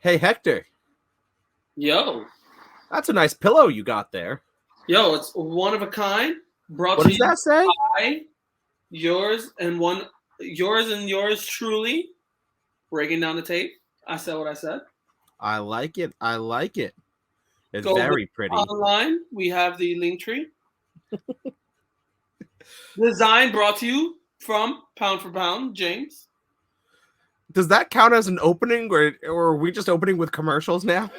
Hey, Hector, Yo, that's a nice pillow you got there. it's one of a kind. Brought What to does you that say? by yours truly. Breaking down the tape. I said what I said. I like it. I like it. It's Go very pretty. online. We have the link tree. Design brought to you from Pound for Pound, James. Does that count as an opening, or are we just opening with commercials now?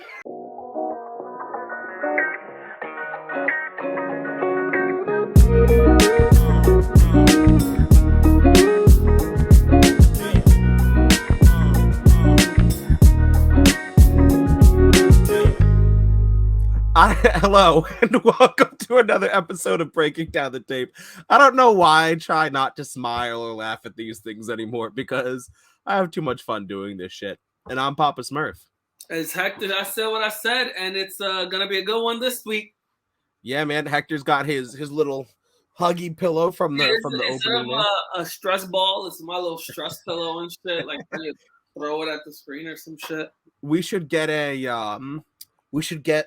Hello, and welcome to another episode of Breaking Down the Tape. I don't know why I try not to smile or laugh at these things anymore because I have too much fun doing this shit. And I'm Papa Smurf. It's Hector. I said what I said, and it's gonna be a good one this week. Yeah, man. Hector's got his little huggy pillow from the Instead opening there. of a stress ball, it's my little stress pillow and shit. Like you throw it at the screen or some shit. We should get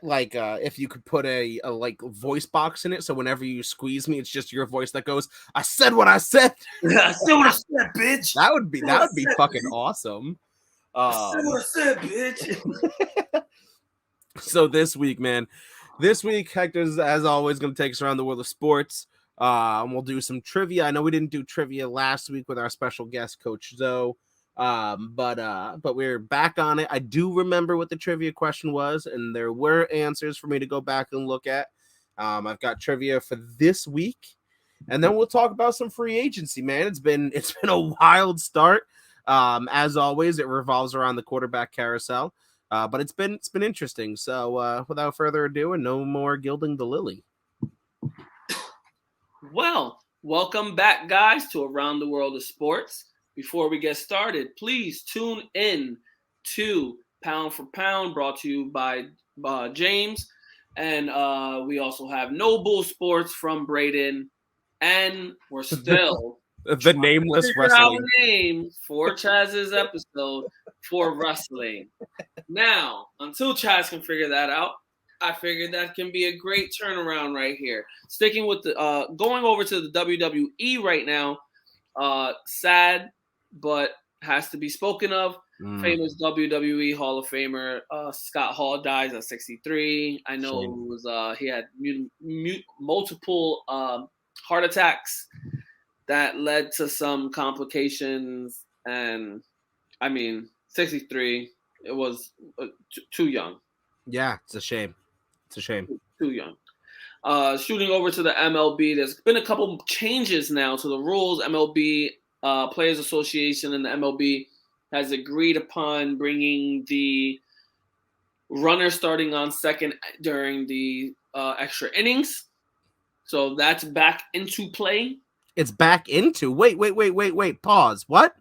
like if you could put a like voice box in it, so whenever you squeeze me, it's just your voice that goes, "I said what I said." I said what I said, bitch. That would be fucking awesome. I said what I said, bitch. So this week, Hector's as always going to take us around the world of sports. And we'll do some trivia. I know we didn't do trivia last week with our special guest, Coach Zoe. But we're back on it. I do remember what the trivia question was, and there were answers for me to go back and look at. I've got trivia for this week, and then we'll talk about some free agency, man. It's been a wild start. As always, it revolves around the quarterback carousel. But it's been interesting. So without further ado, and no more gilding the lily. Well, welcome back, guys, to Around the World of Sports. Before we get started, please tune in to Pound for Pound, brought to you by James. And we also have No Bull Sports from Braden. And we're still the nameless wrestling name for Chaz's episode for wrestling. Now, until Chaz can figure that out, I figured that can be a great turnaround right here. Sticking with the going over to the WWE right now. Sad, but has to be spoken of. Famous WWE Hall of Famer Scott Hall dies at 63. I know it was he had multiple heart attacks that led to some complications, and I mean 63. It was too young. Yeah, it's a shame. Too young. Shooting over to the MLB, there's been a couple changes now to the rules. MLB Players Association and the MLB has agreed upon bringing the runner starting on second during the extra innings. So that's back into play. It's back into. Wait. Pause. What?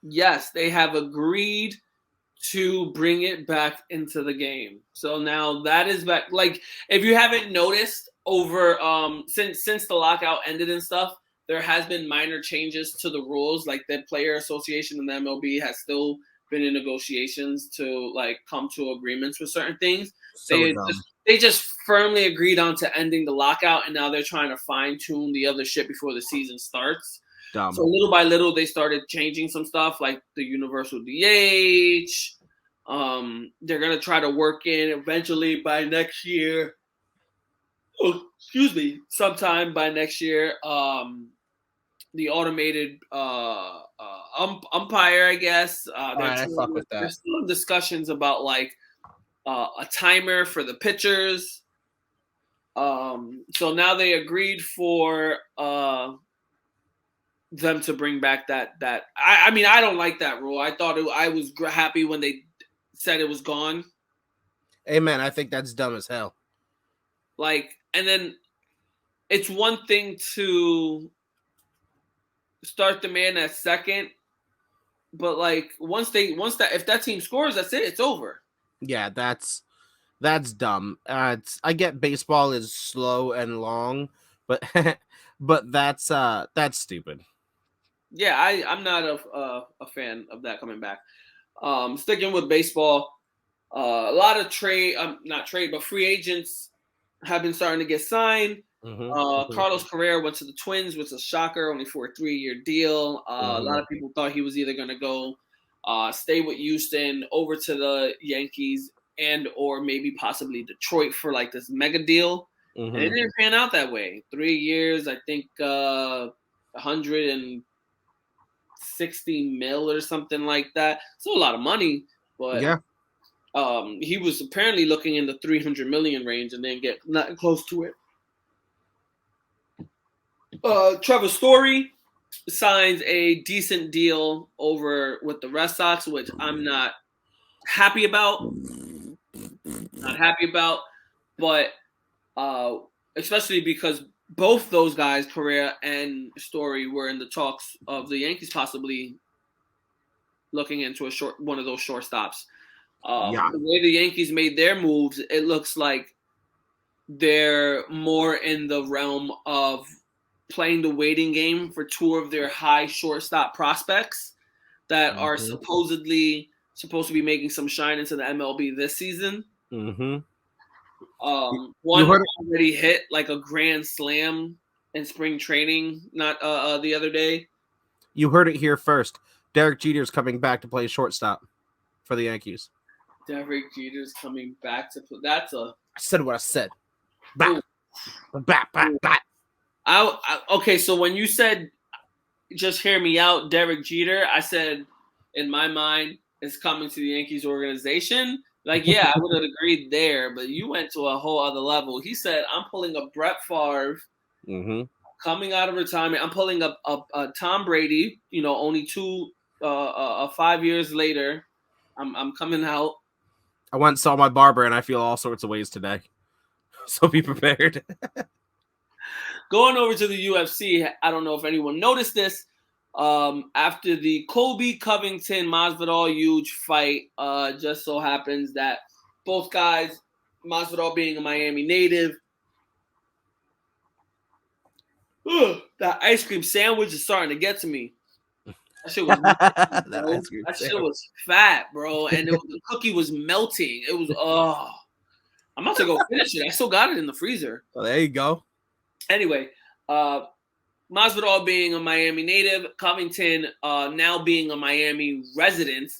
Yes, they have agreed to bring it back into the game. So now that is back. Like, if you haven't noticed over since the lockout ended and stuff, there has been minor changes to the rules. Like, the Player Association and the MLB has still been in negotiations to like come to agreements with certain things. They just firmly agreed on to ending the lockout, and now they're trying to fine tune the other shit before the season starts. Dumb. So little by little, they started changing some stuff, like the universal DH. They're gonna try to work in eventually by next year. Oh, excuse me, sometime by next year. The automated umpire, I guess. I fuck with that. There's still discussions about like a timer for the pitchers. So now they agreed for them to bring back that. I mean, I don't like that rule. I thought I was happy when they said it was gone. Amen. I think that's dumb as hell. Like, and then it's one thing to start the man at second, but like once if that team scores, that's it. It's over. Yeah, that's dumb. I get baseball is slow and long, but that's stupid. Yeah, I'm not a fan of that coming back. Sticking with baseball, A lot of not trade, but free agents have been starting to get signed. Carlos Carrera went to the Twins, which was a shocker, only for a 3-year deal. A lot of people thought he was either going to go stay with Houston, over to the Yankees, and or maybe possibly Detroit for like this mega deal. And it didn't pan out that way. 3 years, I think 160 mil or something like that. Still a lot of money, but yeah. He was apparently looking in the 300 million range and didn't get nothing close to it. Trevor Story signs a decent deal over with the Red Sox, which I'm not happy about. But especially because both those guys, Carrera and Story, were in the talks of the Yankees possibly looking into one of those shortstops. The way the Yankees made their moves, it looks like they're more in the realm of playing the waiting game for 2 of their high shortstop prospects that are supposedly supposed to be making some shine into the MLB this season. One already hit like a grand slam in spring training, not the other day. You heard it here first. Derek Jeter's coming back to play shortstop for the Yankees. Derek Jeter's coming back to play. That's a. I said what I said. Okay, so when you said, just hear me out, Derek Jeter, I said, in my mind, is coming to the Yankees organization. Like, yeah, I would have agreed there, but you went to a whole other level. He said, I'm pulling a Brett Favre coming out of retirement. I'm pulling up a Tom Brady, only 5 years later. I'm coming out. I went and saw my barber, and I feel all sorts of ways today. So be prepared. Going over to the UFC, I don't know if anyone noticed this. After the Colby Covington Masvidal huge fight, just so happens that both guys, Masvidal being a Miami native, that ice cream sandwich is starting to get to me. That shit was fat, bro, and the cookie was melting. It was I'm about to go finish it. I still got it in the freezer. Well, there you go. Anyway, Masvidal being a Miami native, Covington now being a Miami resident,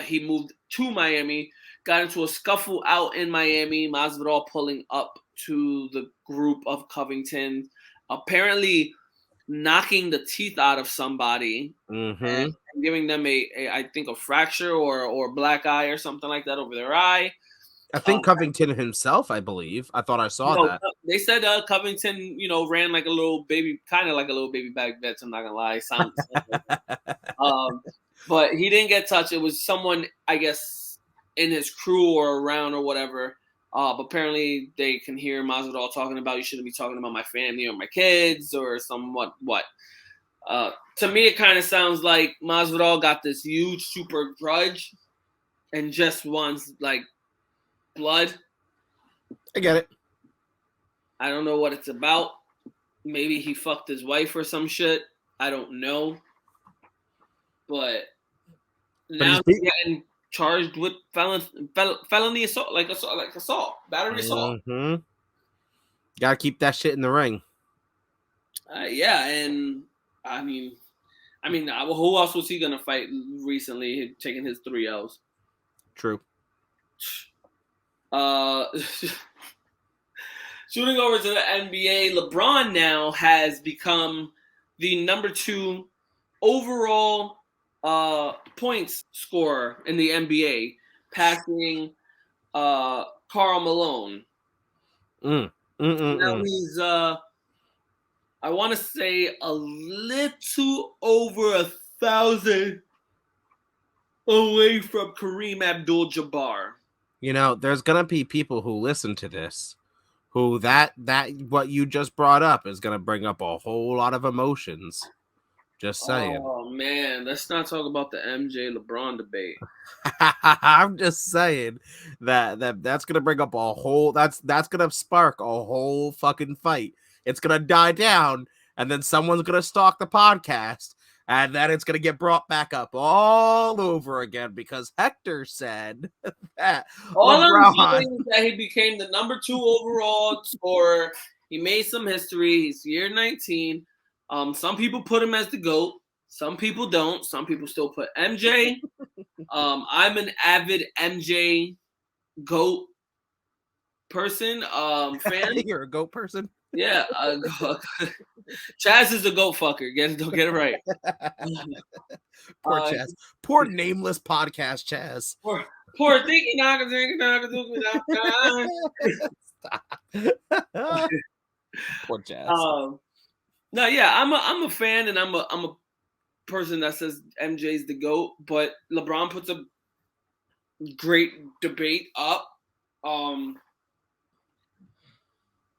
he moved to Miami, got into a scuffle out in Miami. Masvidal pulling up to the group of Covington, apparently knocking the teeth out of somebody and giving them I think a fracture or black eye or something like that over their eye. I think Covington himself, I believe. I thought I saw that. They said Covington, ran like a little baby, kind of like a little baby back Betts, I'm not gonna lie. But he didn't get touched. It was someone, I guess, in his crew or around or whatever. But apparently they can hear Masvidal talking about, you shouldn't be talking about my family or my kids or somewhat what. To me, it kind of sounds like Masvidal got this huge super grudge and just wants like blood. I get it. I don't know what it's about. Maybe he fucked his wife or some shit. I don't know. But now he's getting charged with felony assault, like assault, battery assault. Gotta keep that shit in the ring. Yeah, and I mean, who else was he gonna fight recently? Taking his 3 L's. True. Shooting over to the NBA, LeBron now has become the number 2 overall points scorer in the NBA, passing Karl Malone. Now he's I want to say a little over 1,000 away from Kareem Abdul-Jabbar. There's gonna be people who listen to this, who that what you just brought up is gonna bring up a whole lot of emotions. Just saying. Oh man, let's not talk about the MJ LeBron debate. I'm just saying that's gonna bring up a whole that's gonna spark a whole fucking fight. It's gonna die down, and then someone's gonna stalk the podcast, And then it's going to get brought back up all over again because Hector said that all I'm LeBron. saying is that he became the number 2 overall scorer. He made some history. He's year 19. Some people put him as the GOAT. Some people don't. Some people still put MJ. I'm an avid MJ GOAT person, fan. You're a GOAT person? Yeah. Chaz is a GOAT fucker. Don't get it right. Poor Chaz. Poor nameless podcast Chaz. Poor thinking. Poor Chaz. No, yeah, I'm a fan, and I'm a person that says MJ's the GOAT, but LeBron puts a great debate up.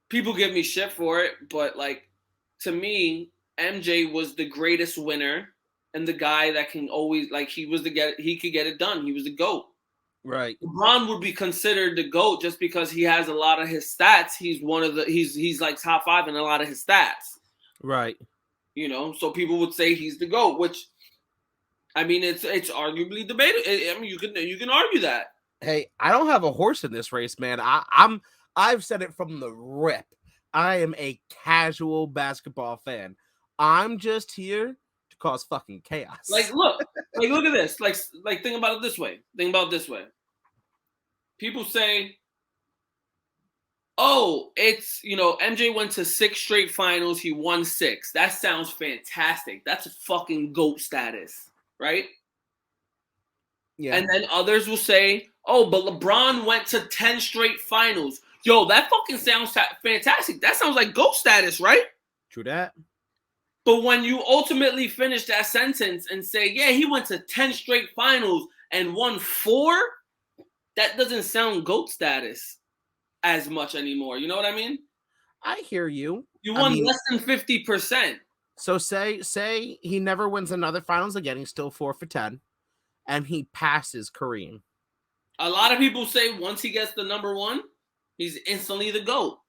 People give me shit for it, but like to me, MJ was the greatest winner and the guy that can always he could get it done. He was the GOAT. Right. LeBron would be considered the GOAT just because he has a lot of his stats. He's he's like top 5 in a lot of his stats. Right. You know, so people would say he's the GOAT, which I mean it's arguably debatable. I mean you can argue that. Hey, I don't have a horse in this race, man. I've said it from the rip. I am a casual basketball fan. I'm just here to cause fucking chaos. Look at this. Think about it this way. People say, oh, it's, MJ went to 6 straight finals. He won 6. That sounds fantastic. That's a fucking GOAT status, right? Yeah. And then others will say, oh, but LeBron went to 10 straight finals. Yo, that fucking sounds fantastic. That sounds like GOAT status, right? True that. But when you ultimately finish that sentence and say, yeah, he went to 10 straight finals and won 4, that doesn't sound GOAT status as much anymore. You know what I mean? I hear you. You won less than 50%. So say he never wins another finals again. He's still 4 for 10. And he passes Kareem. A lot of people say once he gets the number 1, he's instantly the GOAT.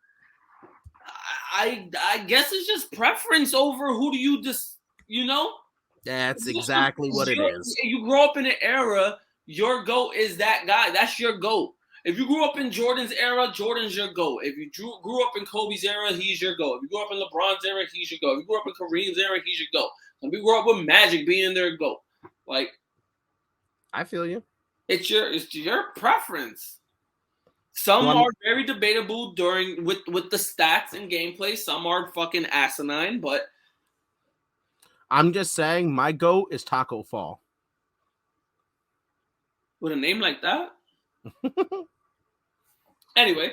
I guess it's just preference over who do you just, That's exactly what it is. You grow up in an era, your GOAT is that guy. That's your GOAT. If you grew up in Jordan's era, Jordan's your GOAT. If you grew up in Kobe's era, he's your GOAT. If you grew up in LeBron's era, he's your GOAT. If you grew up in Kareem's era, he's your GOAT. If you grew up with Magic being their GOAT. I feel you. It's your preference. Some are very debatable with the stats and gameplay. Some are fucking asinine, but I'm just saying my GOAT is Taco Fall. With a name like that? Anyway,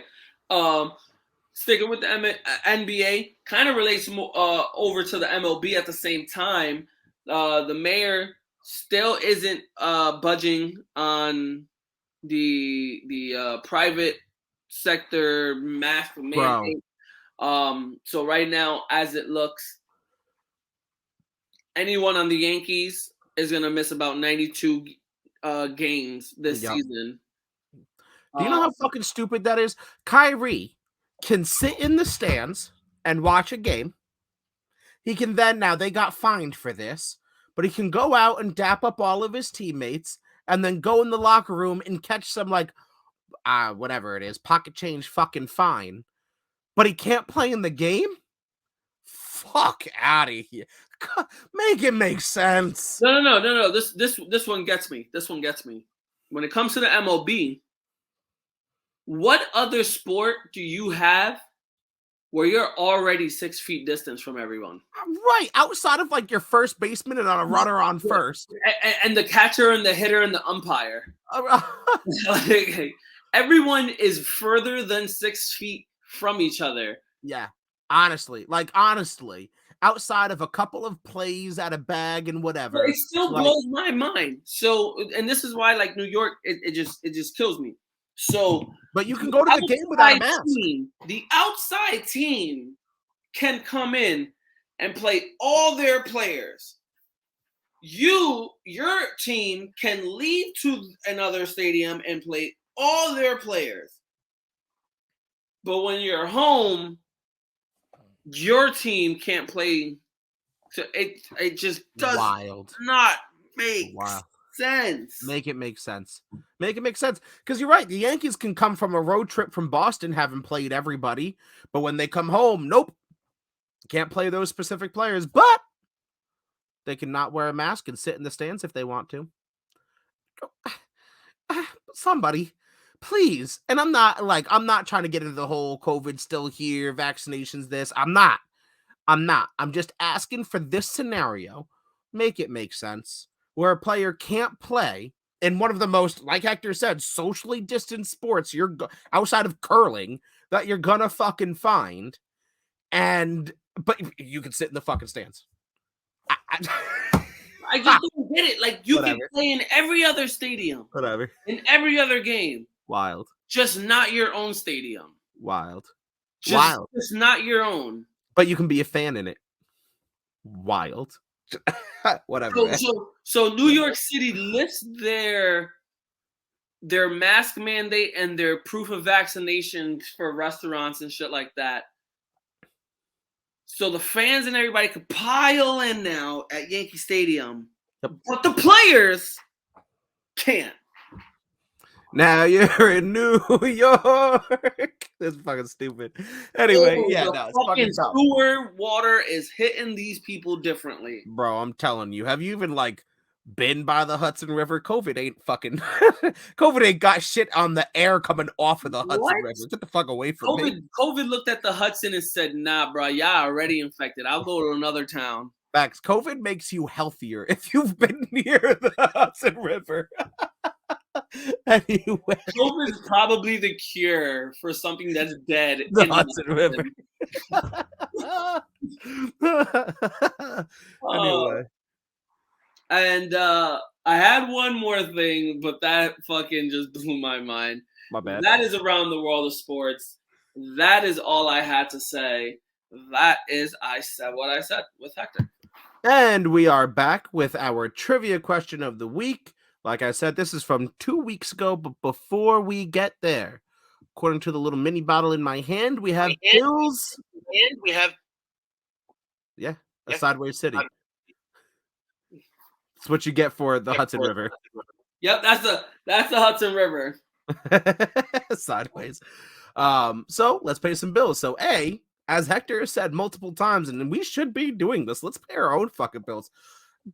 sticking with the NBA, kind of relates over to the MLB at the same time. The mayor still isn't budging on the private sector mask mandate. So right now, as it looks, anyone on the Yankees is gonna miss about 92 games this season. Do you know how fucking stupid that is? Kyrie can sit in the stands and watch a game. He can now they got fined for this, but he can go out and dap up all of his teammates and then go in the locker room and catch some whatever it is, pocket change fucking fine. But he can't play in the game? Fuck out of here. Make it make sense. No. This one gets me. When it comes to the MLB, what other sport do you have where you're already 6 feet distance from everyone? Right. Outside of your first baseman and on a runner on first. And the catcher and the hitter and the umpire. Everyone is further than 6 feet from each other. Yeah. Honestly. Outside of a couple of plays at a bag and whatever. It still blows my mind. So, and this is why New York, it just kills me. So, but you can go to the game without a mask. The outside team can come in and play all their players. Your team can leave to another stadium and play all their players. But when you're home, your team can't play So it just does Wild. not make Wow. sense. Make it make sense. Make it make sense. Because you're right. The Yankees can come from a road trip from Boston, having played everybody. But when they come home, nope. Can't play those specific players. But they can not wear a mask and sit in the stands if they want to. Somebody, please. And I'm not trying to get into the whole COVID still here, vaccinations, this. I'm not. I'm just asking for this scenario. Make it make sense. Where a player can't play in one of the most, like Hector said, socially distant sports outside of curling that you're gonna fucking find. But you can sit in the fucking stands. I just don't get it. Like, you Whatever. can play in every other stadium. Whatever. In every other game. Wild. Just not your own stadium. Wild. Just not your own. But you can be a fan in it. Wild. Whatever. So New York City lifts their mask mandate and their proof of vaccination for restaurants and shit like that. So the fans and everybody could pile in now at Yankee Stadium. Yep. But the players can't. Now you're in New York. That's fucking stupid. Anyway, it's fucking tough. Sewer water is hitting these people differently. Bro, I'm telling you. Have you even been by the Hudson River? COVID ain't got shit on the air coming off of the Hudson River. Get the fuck away from me. COVID looked at the Hudson and said, nah, bro, y'all already infected. I'll go to another town. Facts. COVID makes you healthier if you've been near the Hudson River. Anyway, COVID is probably the cure for something that's dead. The Hudson River. Anyway. And I had one more thing, but that fucking just blew my mind. My bad. That is around the world of sports. That is all I had to say. I said what I said with Hector. And we are back with our trivia question of the week. Like I said, this is from 2 weeks ago, but before we get there, according to the little mini bottle in my hand, we have Bills. And we have a sideways city. That's what you get for the Hudson River. Yep, that's the Hudson River. Sideways. So let's pay some bills. So as Hector said multiple times, and we should be doing this, let's pay our own fucking bills.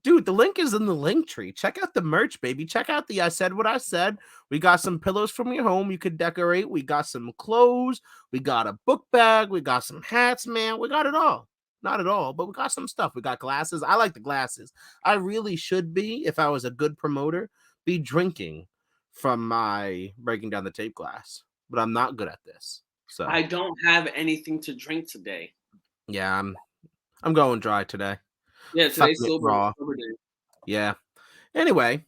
Dude, the link is in the link tree. Check out the merch, baby. Check out the I Said What I Said. We got some pillows from your home you could decorate. We got some clothes. We got a book bag. We got some hats, man. We got it all. Not at all, but we got some stuff. We got glasses. I like the glasses. I really should be, if I was a good promoter, be drinking from my breaking down the tape glass. But I'm not good at this. So I don't have anything to drink today. Yeah, I'm going dry today. Yeah, today's sober day. Yeah. Anyway,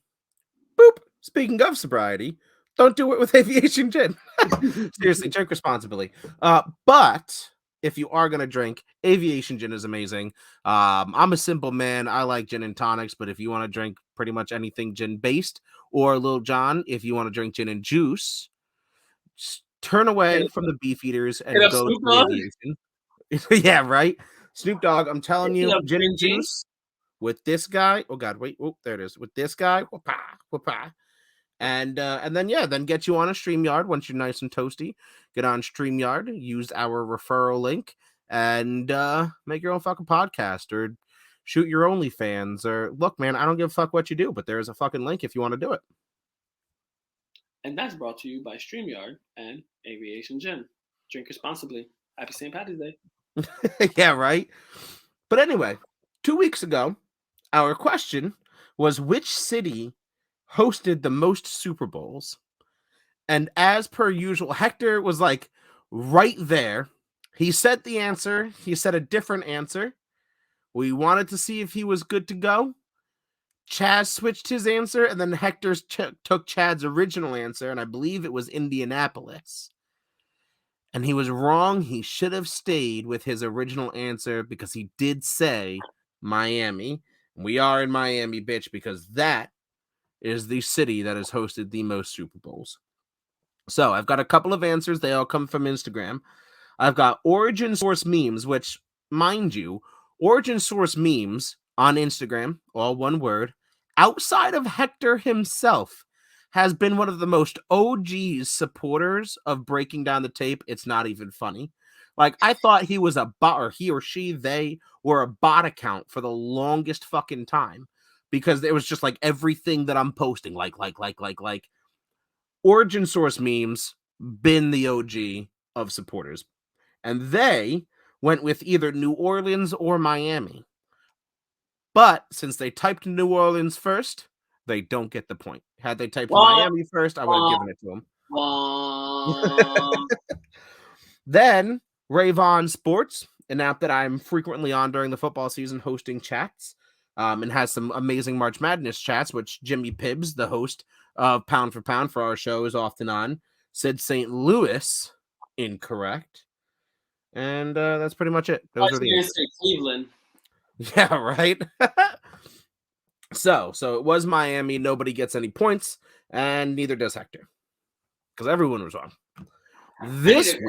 boop. Speaking of sobriety, don't do it with aviation gin. Seriously, drink responsibly. But if you are gonna drink, aviation gin is amazing. I'm a simple man. I like gin and tonics, but if you want to drink pretty much anything gin based, or Lil Jon, if you want to drink gin and juice, turn away from the beef eaters and go to aviation. Yeah, right. Snoop Dogg, I'm telling you, gin and juice with this guy. Oh God, wait. Oh, there it is. With this guy, whoop-ah. And then get you on a StreamYard once you're nice and toasty. Get on StreamYard, use our referral link, and make your own fucking podcast or shoot your OnlyFans. Or look, man, I don't give a fuck what you do, but there's a fucking link if you want to do it. And that's brought to you by StreamYard and Aviation Gin. Drink responsibly. Happy St. Patty's Day. Yeah, right. But anyway, 2 weeks ago, our question was which city hosted the most Super Bowls? And as per usual, Hector was right there. He said the answer. He said a different answer. We wanted to see if he was good to go. Chaz switched his answer, and then Hector took Chad's original answer, and I believe it was Indianapolis. And he was wrong. He should have stayed with his original answer because he did say Miami. We are in Miami, bitch, because that is the city that has hosted the most Super Bowls. So I've got a couple of answers. They all come from Instagram. I've got Origin Source Memes, which, mind you, Origin Source Memes on Instagram, all one word, outside of Hector himself, has been one of the most OG supporters of breaking down the tape. It's not even funny. Like, I thought he was a bot, or he or she, they were a bot account for the longest fucking time, because it was just like everything that I'm posting, like. Origin Source Memes, been the OG of supporters. And they went with either New Orleans or Miami. But since they typed New Orleans first, they don't get the point. Had they typed Miami first, I would have given it to them. Then Ravon Sports, an app that I'm frequently on during the football season, hosting chats, and has some amazing March Madness chats, which Jimmy Pibbs, the host of Pound for Pound for our show, is often on, said St. Louis, incorrect. And that's pretty much it. Those are the answers. Cleveland. Yeah, right. So it was Miami. Nobody gets any points, and neither does Hector, because everyone was wrong. This week,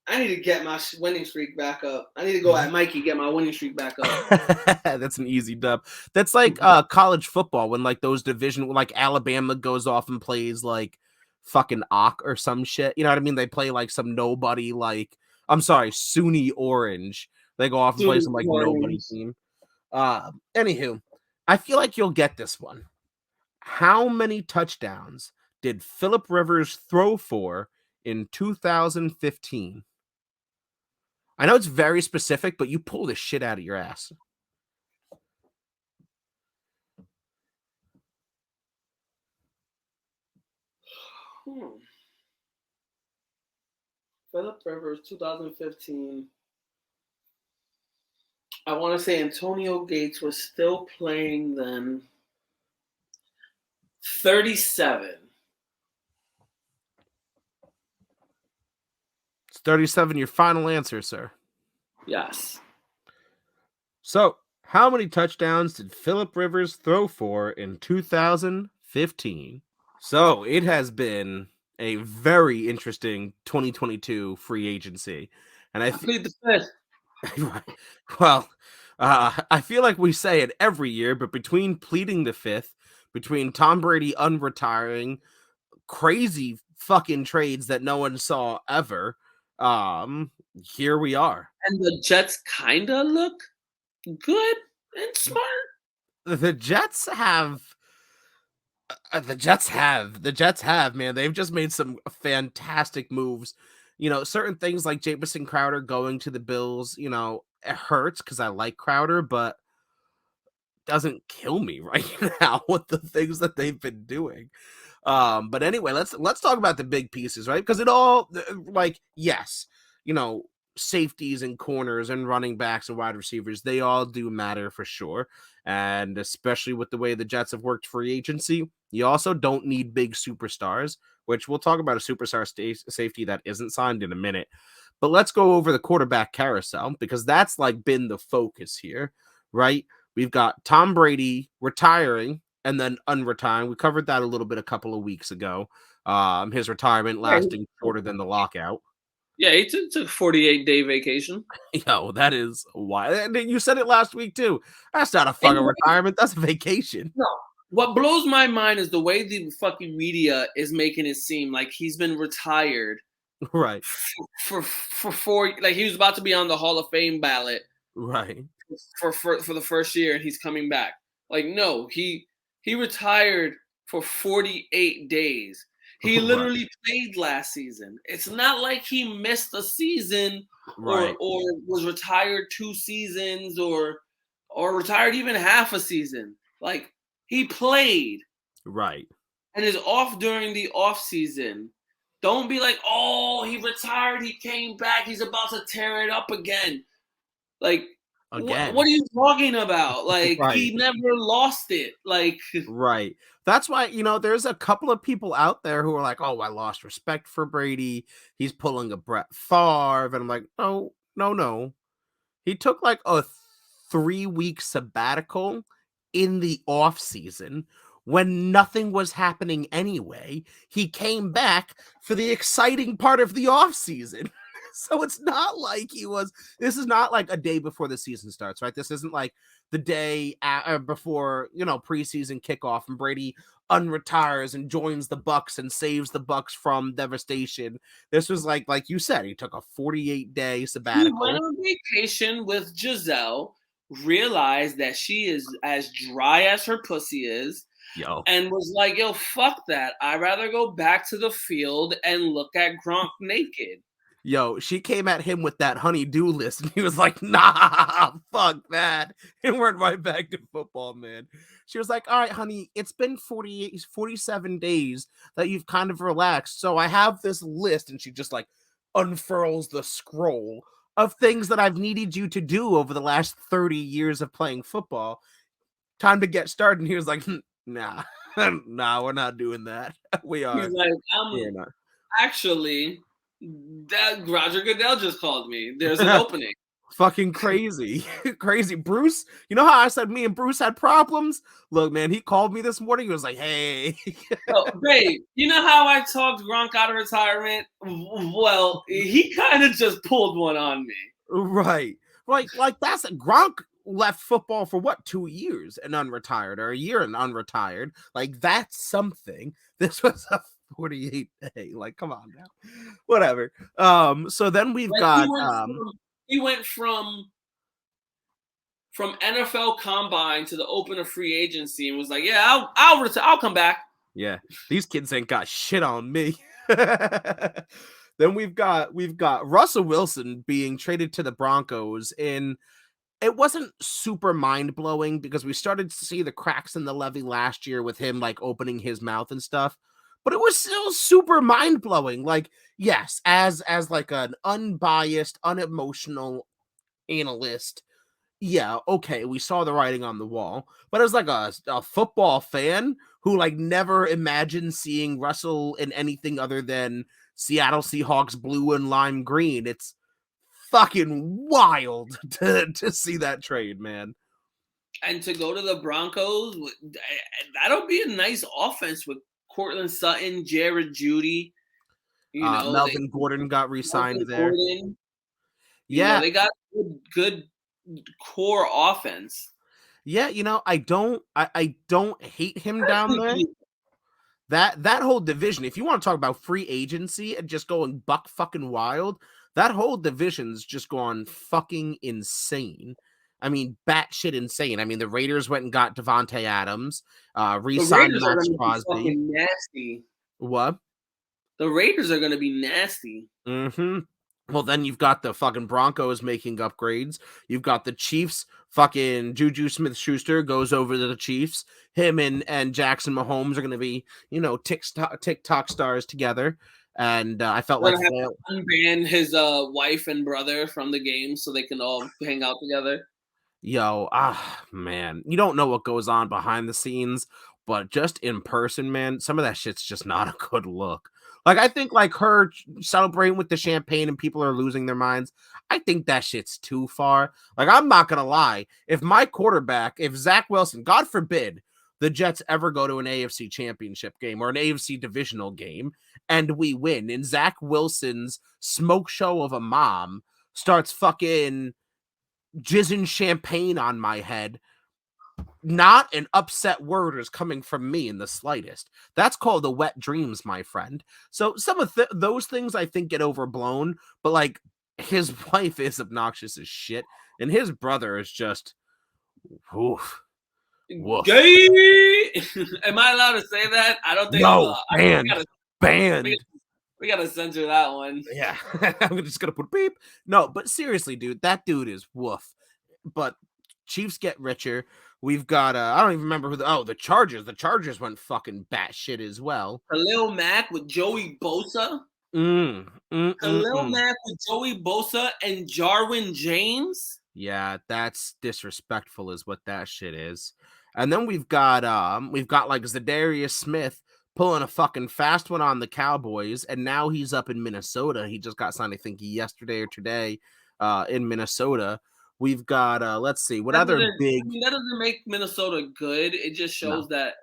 I need to get my winning streak back up. I need to go at Mikey, get my winning streak back up. That's an easy dub. That's like college football, when like those division, like Alabama goes off and plays like fucking Ock or some shit. You know what I mean? They play like some nobody, like, I'm sorry, SUNY Orange. They go off and play some like nobody team. Anywho, I feel like you'll get this one. How many touchdowns did Phillip Rivers throw for in 2015? I know it's very specific, but you pull this shit out of your ass. Phillip Rivers, 2015. I want to say Antonio Gates was still playing then. 37. It's 37, your final answer, sir. Yes. So, how many touchdowns did Phillip Rivers throw for in 2015? So, it has been a very interesting 2022 free agency. And I plead the fifth. Well, I feel like we say it every year, but between pleading the fifth, between Tom Brady unretiring, crazy fucking trades that no one saw ever, here we are. And the Jets kind of look good and smart. The Jets have, man. They've just made some fantastic moves. You know, certain things like Jamison Crowder going to the Bills, you know, it hurts because I like Crowder, but doesn't kill me right now with the things that they've been doing. But anyway, let's talk about the big pieces, right? Because it all, like, yes, you know, safeties and corners and running backs and wide receivers, they all do matter for sure. And especially with the way the Jets have worked free agency, you also don't need big superstars, which we'll talk about a superstar safety that isn't signed in a minute. But let's go over the quarterback carousel, because that's like been the focus here, right? We've got Tom Brady retiring and then unretiring. We covered that a little bit a couple of weeks ago. His retirement lasting shorter than the lockout. Yeah, he took a 48-day vacation. Yo, that is wild. You said it last week too. That's not a fucking retirement. That's a vacation. No. What blows my mind is the way the fucking media is making it seem like he's been retired, right? For 4, like he was about to be on the Hall of Fame ballot, right? For the first year, and he's coming back. Like, no, he retired for 48 days. He literally played last season. It's not like he missed a season, or was retired 2 seasons, or retired even half a season. Like, he played. Right. And is off during the off season. Don't be like, oh, he retired, he came back, he's about to tear it up again. Like, again. What are you talking about? Like, he never lost it. Like, right. That's why, you know, there's a couple of people out there who are like, oh, I lost respect for Brady. He's pulling a Brett Favre. And I'm like, no. He took like a 3-week sabbatical in the off season when nothing was happening anyway. He came back for the exciting part of the off season. So it's not like this is not like a day before the season starts, right? This isn't like the day before, preseason kickoff and Brady unretires and joins the Bucks and saves the Bucks from devastation. This was like you said, he took a 48-day sabbatical. He went on vacation with Giselle, realized that she is as dry as her pussy is, and was like, yo, fuck that. I'd rather go back to the field and look at Gronk naked. Yo, she came at him with that honey-do list, and he was like, nah, fuck that. And went right back to football, man. She was like, all right, honey, it's been 47 days that you've kind of relaxed, so I have this list, and she just, like, unfurls the scroll of things that I've needed you to do over the last 30 years of playing football. Time to get started. And he was like, nah, we're not doing that. We are. He's like, actually... that Roger Goodell just called me. There's an opening. Fucking crazy. Crazy. Bruce, you know how I said me and Bruce had problems? Look, man, he called me this morning. He was like, hey. Oh, babe, you know how I talked Gronk out of retirement? Well, he kind of just pulled one on me. Right. Like that's Gronk left football for what, 2 years and unretired, or a year and unretired. Like, that's something. This was a 48-day. Like, come on now. Whatever. So then we've got he went from NFL Combine to the open of free agency and was like, yeah, I'll come back. Yeah, these kids ain't got shit on me. Then we've got Russell Wilson being traded to the Broncos, and it wasn't super mind-blowing because we started to see the cracks in the levee last year with him like opening his mouth and stuff. But it was still super mind-blowing. Like, yes, as like an unbiased, unemotional analyst, yeah, okay, we saw the writing on the wall. But as like a football fan who like never imagined seeing Russell in anything other than Seattle Seahawks blue and lime green, it's fucking wild to see that trade, man. And to go to the Broncos, that'll be a nice offense with Cortland Sutton, Jared Judy. Melvin Gordon got re-signed there. Yeah, they got good core offense. Yeah, I don't hate him down there. That whole division, if you want to talk about free agency and just going buck fucking wild, that whole division's just gone fucking insane. I mean, batshit insane. I mean, the Raiders went and got Devontae Adams, re-signed Max Crosby. Nasty. What? The Raiders are going to be nasty. Mm-hmm. Well, then you've got the fucking Broncos making upgrades. You've got the Chiefs. Fucking Juju Smith-Schuster goes over to the Chiefs. Him and Jackson Mahomes are going to be, TikTok stars together. And I felt like unban his wife and brother from the game so they can all hang out together. Yo, man, you don't know what goes on behind the scenes, but just in person, man, some of that shit's just not a good look. Like, I think like her celebrating with the champagne and people are losing their minds, I think that shit's too far. Like, I'm not gonna lie, if my quarterback, if Zach Wilson, God forbid, the Jets ever go to an AFC championship game or an AFC divisional game and we win, and Zach Wilson's smoke show of a mom starts fucking jizzing champagne on my head, not an upset word is coming from me in the slightest. That's called the wet dreams, my friend. So some of those things I think get overblown, but like his wife is obnoxious as shit, and his brother is just woof. Gay. Am I allowed to say that? I don't think no. Banned. We gotta censor that one. Yeah, I'm just gonna put beep. No, but seriously, dude, that dude is woof. But Chiefs get richer. We've got I don't even remember who the Chargers. The Chargers went fucking batshit as well. Khalil Mack with Joey Bosa. Khalil Mack with Joey Bosa and Jarwin James. Yeah, that's disrespectful, is what that shit is. And then we've got like Zadarius Smith pulling a fucking fast one on the Cowboys, and now he's up in Minnesota. He just got signed, I think, yesterday or today in Minnesota. We've got, let's see, what other big... I mean, that doesn't make Minnesota good. It just shows that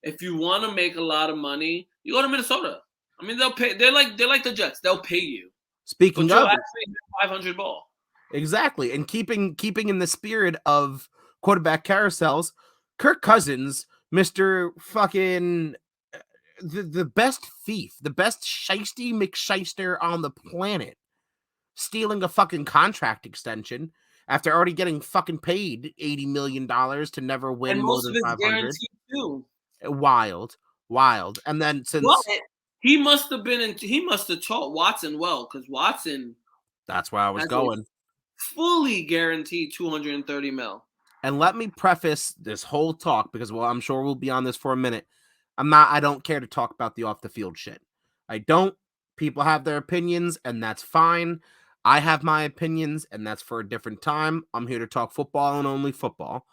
if you want to make a lot of money, you go to Minnesota. I mean, they'll pay. They're like the Jets. They'll pay you. Speaking Joe of, actually hit 500 ball. exactly, and keeping in the spirit of quarterback carousels, Kirk Cousins, Mr. fucking the best thief, the best shisty McShyster on the planet, stealing a fucking contract extension after already getting fucking paid $80 million to never win And more most than of it's 500. guaranteed too. Wild. And then But since he must have taught Watson well, because Watson that's where I was has going. fully guaranteed 230 mil. And let me preface this whole talk because, well, I'm sure we'll be on this for a minute. I don't care to talk about the off the field shit. I don't. People have their opinions, and that's fine. I have my opinions, and that's for a different time. I'm here to talk football and only football.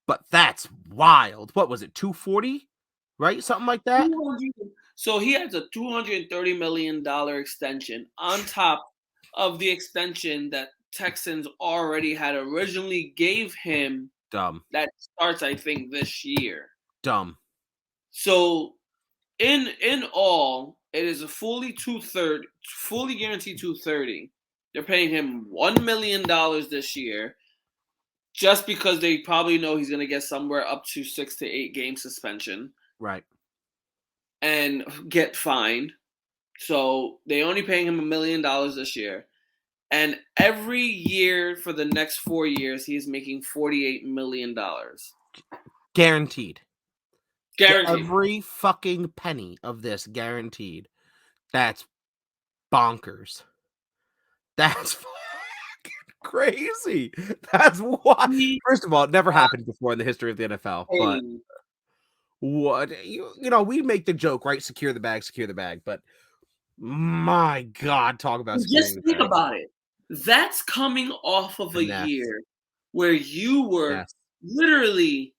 But that's wild. What was it, 240? Right? Something like that? So he has a $230 million extension on top of the extension that Texans already had originally gave him. Dumb. That starts, I think, this year. Dumb. So in all, it is a fully guaranteed 230. They're paying him $1 million this year, just because they probably know he's going to get somewhere up to 6 to 8 game suspension. Right. And get fined. So they only paying him $1 million this year. And every year for the next 4 years, he's making $48 million. Guaranteed. Guaranteed. Every fucking penny of this guaranteed. That's bonkers. That's crazy. That's what. First of all, it never happened before in the history of the NFL. But what we make the joke, right? Secure the bag. But my God, talk about just think about it. That's coming off of a year where you were literally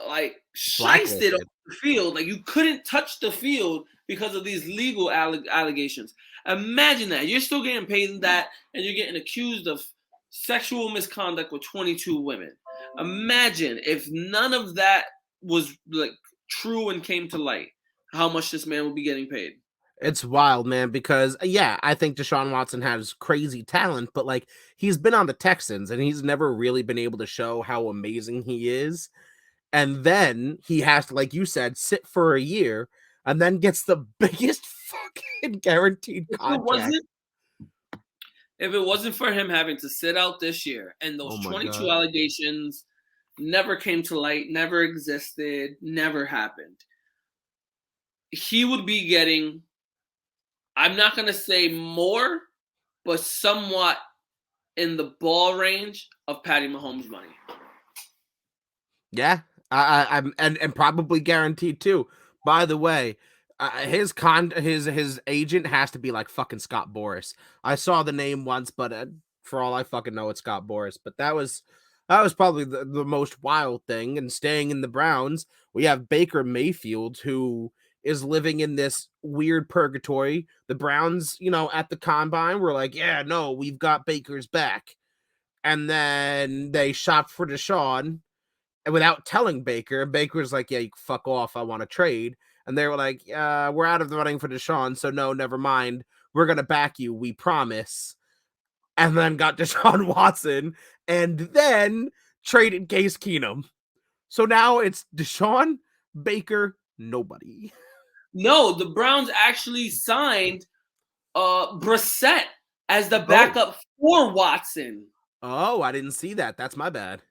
like shysted off the field. Like you couldn't touch the field because of these legal allegations. Imagine that. You're still getting paid that, and you're getting accused of sexual misconduct with 22 women. Imagine if none of that was like true and came to light, how much this man would be getting paid. It's wild, man, because I think Deshaun Watson has crazy talent, but like he's been on the Texans and he's never really been able to show how amazing he is. And then he has to, like you said, sit for a year and then gets the biggest fucking guaranteed contract. If it wasn't for him having to sit out this year and those 22 allegations never came to light, never existed, never happened, he would be getting, I'm not going to say more, but somewhat in the ball range of Patty Mahomes' money. Yeah, I'm and probably guaranteed too. By the way, his agent has to be like fucking Scott Boras. I saw the name once, but for all I fucking know, it's Scott Boras. But that was probably the most wild thing. And staying in the Browns, we have Baker Mayfield, who is living in this weird purgatory. The Browns, at the combine, were like, yeah, no, we've got Baker's back. And then they shopped for Deshaun and without telling Baker. Baker's like, yeah, you fuck off. I want to trade. And they were like, we're out of the running for Deshaun. So no, never mind. We're going to back you. We promise. And then got Deshaun Watson and then traded Case Keenum. So now it's Deshaun, Baker, nobody. No, the Browns actually signed Brissett as the backup for Watson. Oh, I didn't see that. That's my bad.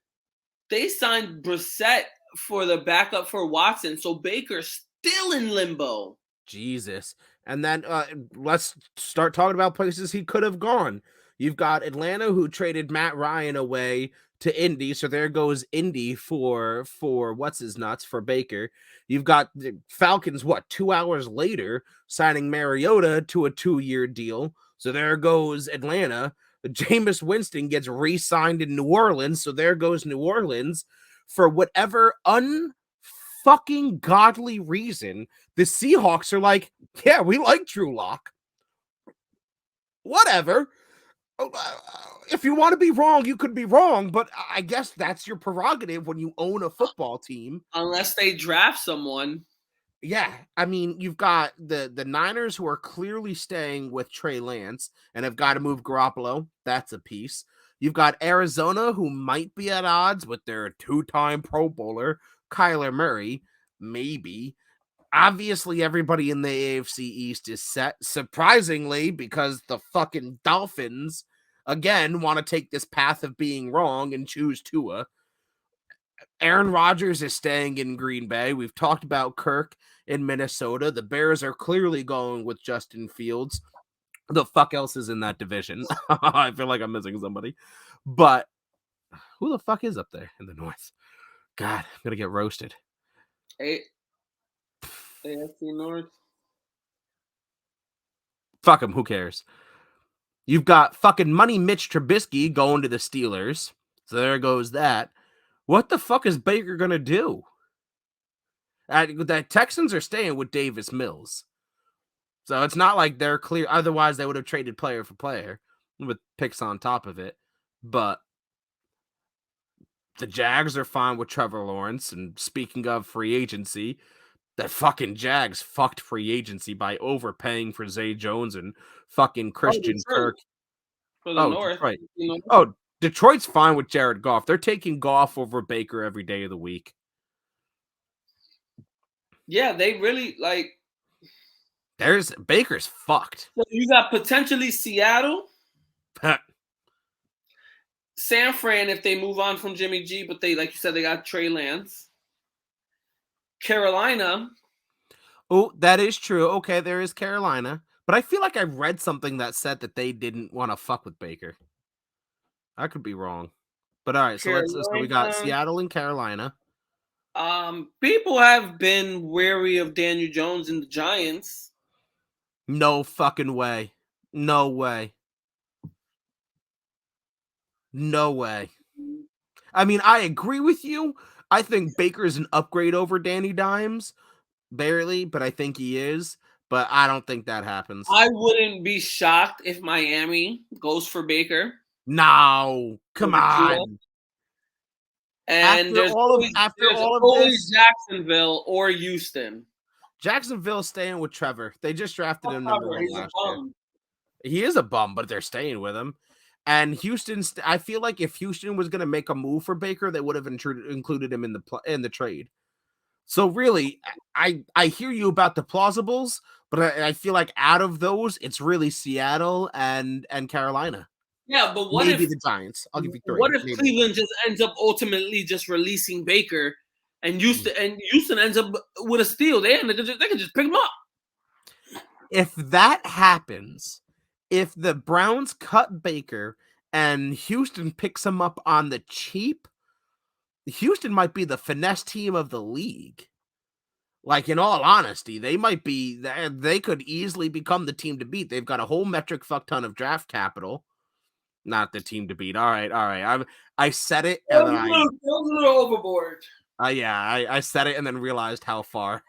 They signed Brissett for the backup for Watson, so Baker's still in limbo. Jesus. And then let's start talking about places he could have gone. You've got Atlanta, who traded Matt Ryan away to Indy, so there goes Indy for what's his nuts for Baker. You've got the Falcons, 2 hours later, signing Mariota to a 2-year deal, so there goes Atlanta. Jameis Winston gets re-signed in New Orleans, so there goes New Orleans. For whatever unfucking godly reason, the Seahawks are like, yeah, we like Drew Lock. Whatever. If you want to be wrong, you could be wrong, but I guess that's your prerogative when you own a football team. Unless they draft someone. Yeah, I mean, you've got the Niners who are clearly staying with Trey Lance and have got to move Garoppolo. That's a piece. You've got Arizona who might be at odds with their two-time Pro Bowler, Kyler Murray. Maybe. Obviously, everybody in the AFC East is set, surprisingly, because the fucking Dolphins, again, want to take this path of being wrong and choose Tua. Aaron Rodgers is staying in Green Bay. We've talked about Kirk in Minnesota. The Bears are clearly going with Justin Fields. The fuck else is in that division? I feel like I'm missing somebody. But who the fuck is up there in the North? God, I'm going to get roasted. AFC North. Fuck him. Who cares? You've got fucking money Mitch Trubisky going to the Steelers. So there goes that. What the fuck is Baker going to do? The Texans are staying with Davis Mills. So it's not like they're clear. Otherwise, they would have traded player for player with picks on top of it. But the Jags are fine with Trevor Lawrence. And speaking of free agency, the fucking Jags fucked free agency by overpaying for Zay Jones and fucking Christian Kirk. For the North. Detroit. Oh, Detroit's fine with Jared Goff. They're taking Goff over Baker every day of the week. Yeah, they really like. Baker's fucked. So you got potentially Seattle, San Fran if they move on from Jimmy G, but they, like you said, they got Trey Lance. Carolina. Oh, that is true. Okay, there is Carolina. But I feel like I read something that said that they didn't want to fuck with Baker. I could be wrong. But all right, so we got Seattle and Carolina. People have been wary of Daniel Jones and the Giants. No fucking way. No way. No way. I mean, I agree with you. I think Baker is an upgrade over Danny Dimes. Barely, but I think he is. But I don't think that happens. I wouldn't be shocked if Miami goes for Baker. No, come on. And there's always Jacksonville or Houston. Jacksonville's staying with Trevor. They just drafted him number 1 last year. He is a bum, but they're staying with him. And Houston, I feel like if Houston was going to make a move for Baker, they would have included him in the trade. So really, I hear you about the plausibles, but I feel like out of those, it's really Seattle and Carolina. Yeah, but what maybe if the Giants? I'll give you 3. What if Cleveland just ends up ultimately just releasing Baker, and Houston ends up with a steal? They can just pick him up. If that happens, if the Browns cut Baker and Houston picks him up on the cheap, Houston might be the finesse team of the league. Like, in all honesty, they could easily become the team to beat. They've got a whole metric fuck ton of draft capital. Not the team to beat. All right. I said it. And then a little overboard. I said it and then realized how far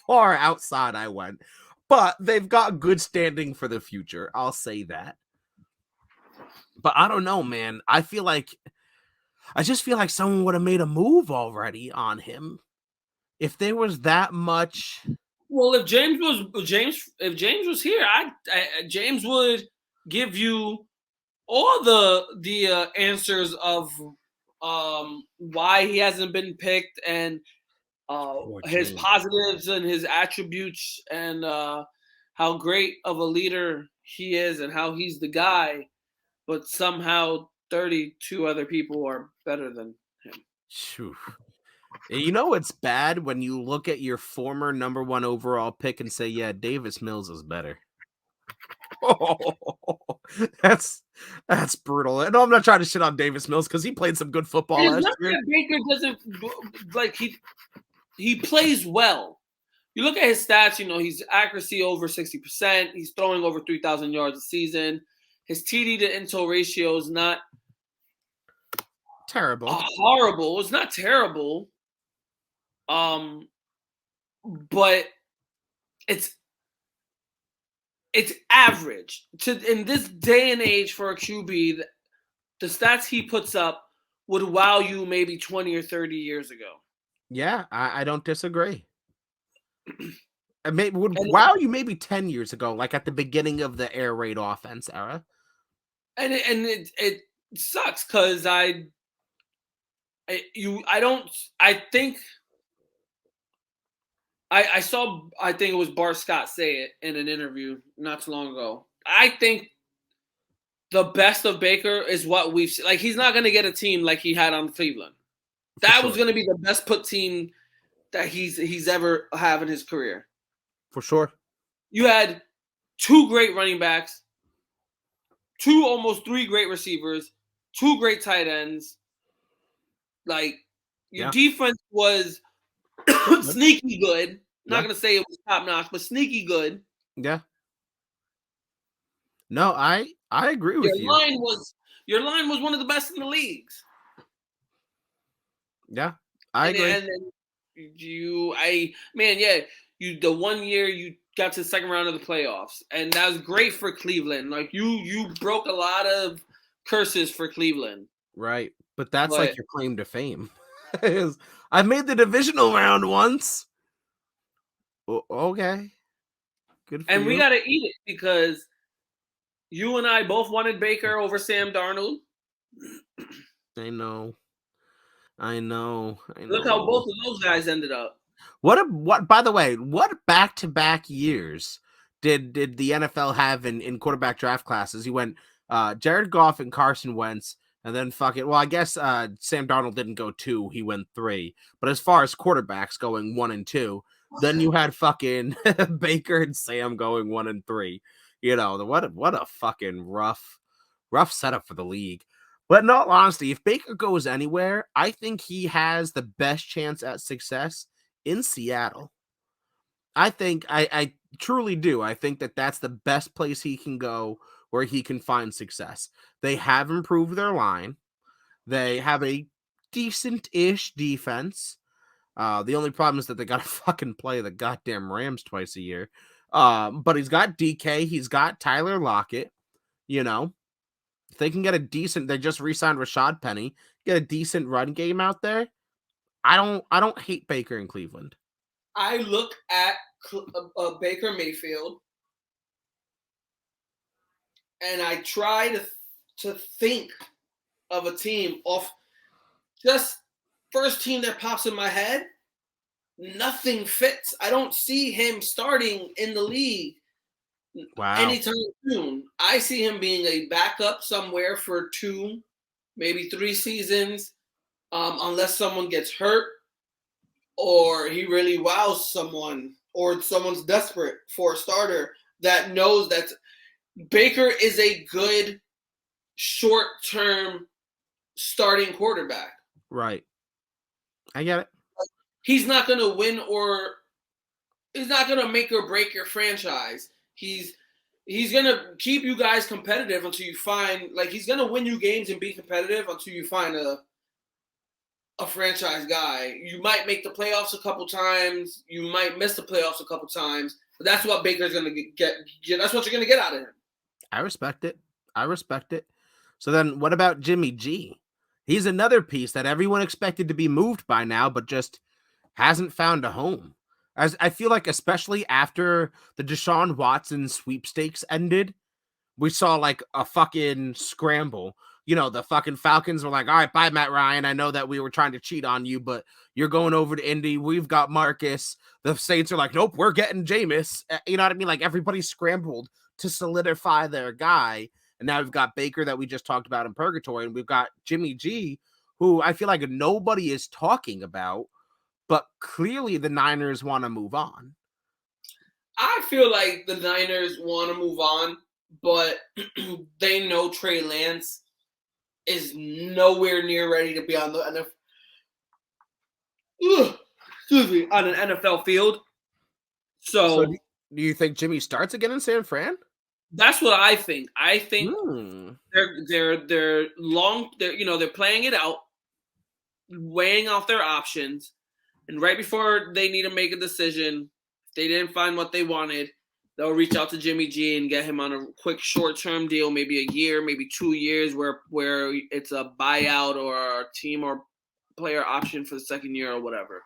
outside I went. But they've got good standing for the future. I'll say that. But I don't know, man. I just feel like someone would have made a move already on him. If there was that much. Well, if James was here, James would give you all the answers of why he hasn't been picked and his positives and his attributes and how great of a leader he is and how he's the guy, but somehow 32 other people are better than him. Phew. You know it's bad when you look at your former number 1 overall pick and say, yeah, Davis Mills is better. Oh, that's brutal. And I'm not trying to shit on Davis Mills because he played some good football last year. Baker doesn't he plays well. You look at his stats, he's accuracy over 60%. He's throwing over 3,000 yards a season. His TD to INTO ratio is not terrible. Horrible. It's not terrible. But it's average. In this day and age for a QB, the stats he puts up would wow you maybe 20 or 30 years ago. Yeah, I don't disagree. And maybe 10 years ago, like at the beginning of the air raid offense era. And it sucks because I think I saw, I think it was Bart Scott say it in an interview not too long ago. I think the best of Baker is what we've seen. Like, he's not going to get a team like he had on Cleveland. That was going to be the best put team that he's ever have in his career. For sure. You had 2 great running backs, 2, almost 3 great receivers, 2 great tight ends. Like, your defense was sneaky good. Not going to say it was top notch, but sneaky good. Yeah. No, I agree with you. Your line was one of the best in the leagues. Yeah, I agree. And the 1 year you got to the second round of the playoffs, and that was great for Cleveland. Like, you broke a lot of curses for Cleveland. Right, but that's like your claim to fame. I've made the divisional round once. Okay, good for you. And we got to eat it because you and I both wanted Baker over Sam Darnold. I know. Look how both of those guys ended up. What? By the way, what back-to-back years did the NFL have in quarterback draft classes? You went Jared Goff and Carson Wentz, and then well, I guess Sam Darnold didn't go 2; he went 3. But as far as quarterbacks going 1 and 2, then you had fucking Baker and Sam going 1 and 3. You know, what a fucking rough setup for the league. But in all honesty, if Baker goes anywhere, I think he has the best chance at success in Seattle. I think I truly do. I think that's the best place he can go where he can find success. They have improved their line. They have a decent-ish defense. The only problem is that they got to fucking play the goddamn Rams twice a year. But he's got DK. He's got Tyler Lockett. You know, if they can get they just re-signed Rashad Penny, get a decent run game out there. I don't hate Baker in Cleveland. I look at Baker Mayfield, and I try to think of a team off just first team that pops in my head. Nothing fits. I don't see him starting in the league anytime soon. I see him being a backup somewhere for 2, maybe 3 seasons, unless someone gets hurt or he really wows someone or someone's desperate for a starter that knows that Baker is a good short-term starting quarterback. Right. I get it. He's not going to win, or he's not going to make or break your franchise. He's going to keep you guys competitive until you find, like, he's going to win you games and be competitive until you find a franchise guy. You might make the playoffs a couple times. You might miss the playoffs a couple times. But that's what Baker's going to get. That's what you're going to get out of him. I respect it. So then what about Jimmy G? He's another piece that everyone expected to be moved by now, but just hasn't found a home. As I feel like, especially after the Deshaun Watson sweepstakes ended, we saw like a fucking scramble. You know, the fucking Falcons were like, all right, bye, Matt Ryan. I know that we were trying to cheat on you, but you're going over to Indy. We've got Marcus. The Saints are like, nope, we're getting Jameis. You know what I mean? Like, everybody scrambled to solidify their guy. And now we've got Baker that we just talked about in Purgatory. And we've got Jimmy G, who I feel like nobody is talking about. But clearly the Niners want to move on. I feel like the Niners want to move on, but they know Trey Lance is nowhere near ready to be on the on an NFL field. So do you think Jimmy starts again in San Fran? That's what I think. I think they're playing it out, weighing out their options. And right before they need to make a decision, if they didn't find what they wanted, they'll reach out to Jimmy G and get him on a quick short-term deal, maybe a year, maybe 2 years, where it's a buyout or a team or player option for the second year or whatever.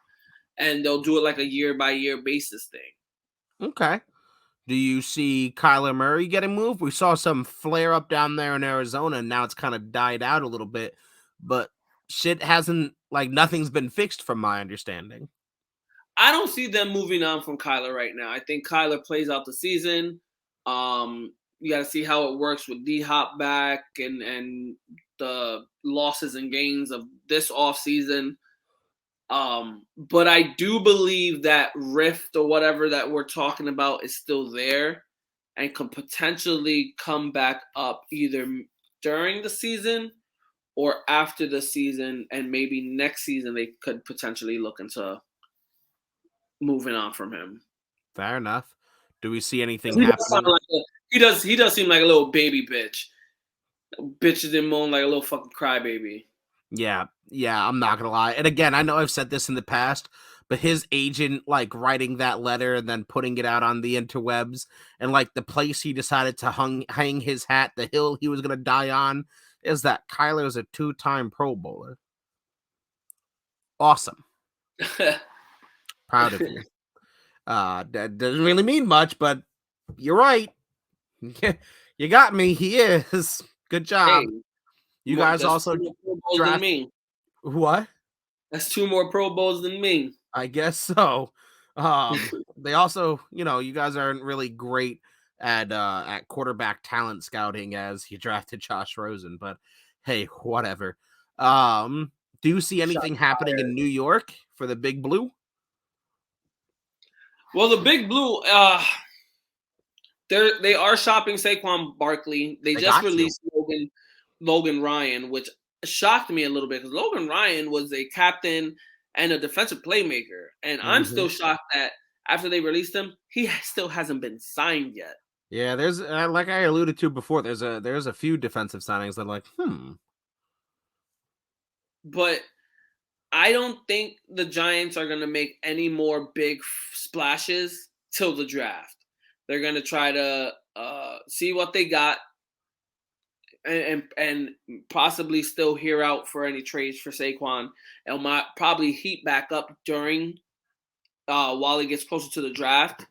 and they'll do it like a year-by-year basis thing. Okay. Do you see Kyler Murray getting moved? We saw some flare up down there in Arizona, and now it's kind of died out a little bit. But shit hasn't, like, nothing's been fixed from my understanding. I don't see them moving on from Kyler right now. I think Kyler plays out the season. You got to see how it works with D-Hop back and the losses and gains of this offseason. But I do believe that rift or whatever that we're talking about is still there and can potentially come back up either during the season or after the season, and maybe next season they could potentially look into moving on from him. Fair enough. Do we see anything He happening? he does seem like a little baby bitch. Bitches and moan like a little fucking crybaby. Yeah, I'm not gonna lie. And again, I know I've said this in the past, but his agent, like, writing that letter and then putting it out on the interwebs, and like the place he decided to hang his hat, the hill he was gonna die on, is that Kyler is a 2-time Pro Bowler. Awesome. Proud of you. That doesn't really mean much, but you're right. You got me. He is. Good job. Hey, You guys also than me. What? That's 2 more Pro Bowls than me. I guess so. They also, you guys aren't really great at quarterback talent scouting, as you drafted Josh Rosen, but hey, whatever. Do you see anything happening in New York for the Big Blue? Well, the Big Blue, they are shopping Saquon Barkley. They just released Logan Ryan, which shocked me a little bit because Logan Ryan was a captain and a defensive playmaker, and I'm still shocked that after they released him, he still hasn't been signed yet. Yeah, there's like I alluded to before, there's a few defensive signings that are like, But I don't think the Giants are going to make any more big splashes till the draft. They're going to try to see what they got and possibly still hear out for any trades for Saquon. And might probably heat back up during while he gets closer to the draft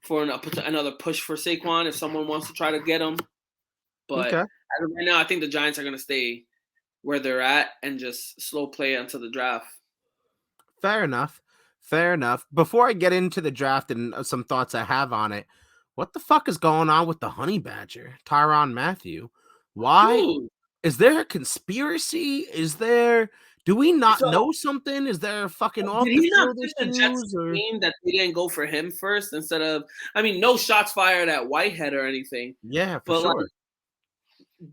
for another push for Saquon if someone wants to try to get him. But as of right now, I think the Giants are going to stay where they're at and just slow play until the draft. Fair enough. Before I get into the draft and some thoughts I have on it, what the fuck is going on with the honey badger, Tyrann Mathieu? Why? Dude. Is there a conspiracy? Do we not know something? Is there fucking off the field issues? That they didn't go for him first instead of, no shots fired at Whitehead or anything. Yeah, for sure.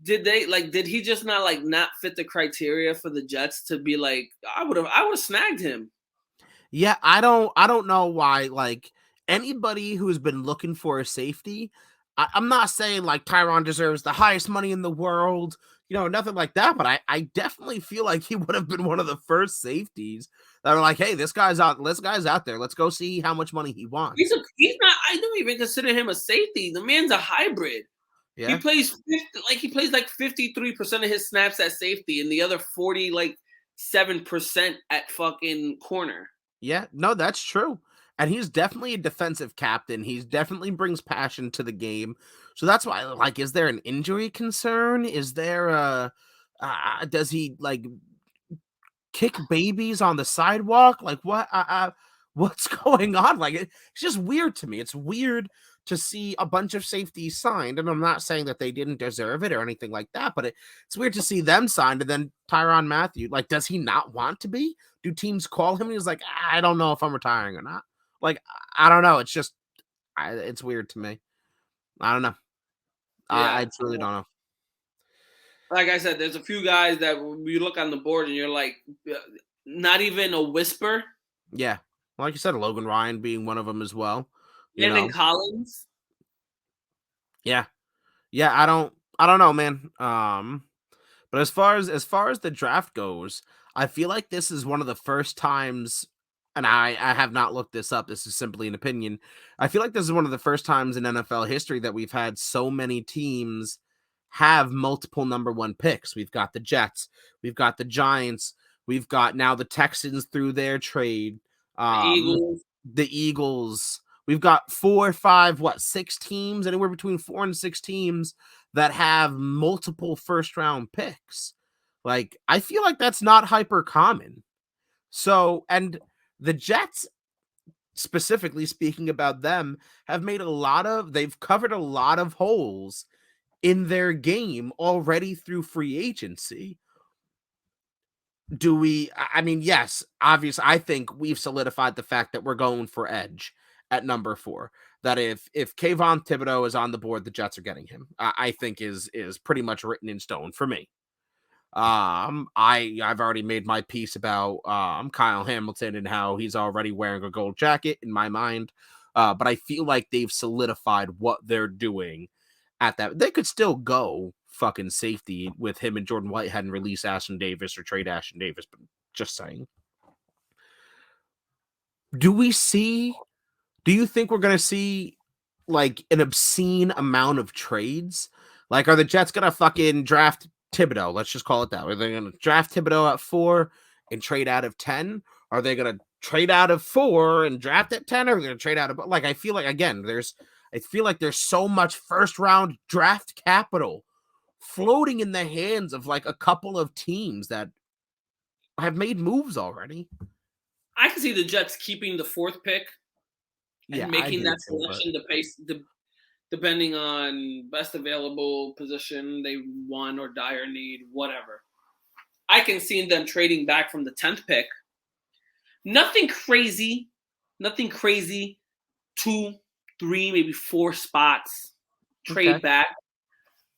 Did he just not fit the criteria for the Jets to be like, I would have snagged him. Yeah, I don't know why, like, anybody who's been looking for a safety, I'm not saying like Tyrann deserves the highest money in the world, nothing like that, but I definitely feel like he would have been one of the first safeties that were like, hey, this guy's out there. Let's go see how much money he wants. He's not, I don't even consider him a safety. The man's a hybrid. Yeah. He plays 53% of his snaps at safety and the other 47% at fucking corner. Yeah, no, that's true. And he's definitely a defensive captain. He definitely brings passion to the game. So that's why, like, is there an injury concern? Is there does he like kick babies on the sidewalk? Like, what's going on? Like, it's just weird to me. It's weird to see a bunch of safeties signed. And I'm not saying that they didn't deserve it or anything like that, but it's weird to see them signed. And then Tyrann Mathieu, like, does he not want to be? Do teams call him? And he's like, I don't know if I'm retiring or not. Like, I don't know. It's just, it's weird to me. I don't know. Yeah, I truly don't know. Like I said, there's a few guys that you look on the board and you're like, not even a whisper. Yeah. Like you said, Logan Ryan being one of them as well. Landon Collins. Yeah. Yeah, I don't know, man. But as far as the draft goes, I feel like this is one of the first times, and I have not looked this up, this is simply an opinion. I feel like this is one of the first times in NFL history that we've had so many teams have multiple number 1 picks. We've got the Jets, we've got the Giants, we've got now the Texans through their trade. The Eagles. The Eagles. We've got 4, 5, 6 teams, anywhere between 4 and 6 teams that have multiple first round picks. Like, I feel like that's not hyper common. So, and the Jets, specifically speaking about them, they've covered a lot of holes in their game already through free agency. Yes, obviously, I think we've solidified the fact that we're going for edge at number 4. That if Kayvon Thibodeau is on the board, the Jets are getting him. I think is pretty much written in stone for me. I've already made my piece about Kyle Hamilton and how he's already wearing a gold jacket in my mind. But I feel like they've solidified what they're doing at that. They could still go fucking safety with him and Jordan Whitehead and release Ashton Davis or trade Ashton Davis, but just saying. Do you think we're gonna see like an obscene amount of trades? Like, are the Jets gonna fucking draft Thibodeau? Let's just call it that. Are they gonna draft Thibodeau at 4 and trade out of 10? Are they gonna trade out of 4 and draft at 10? Or are they gonna trade out of, like, I feel like there's so much first round draft capital floating in the hands of like a couple of teams that have made moves already. I can see the Jets keeping the 4th pick and making that selection depending on best available position they want or dire need, whatever. I can see them trading back from the 10th pick. Nothing crazy. 2, 3, maybe 4 spots. Trade back.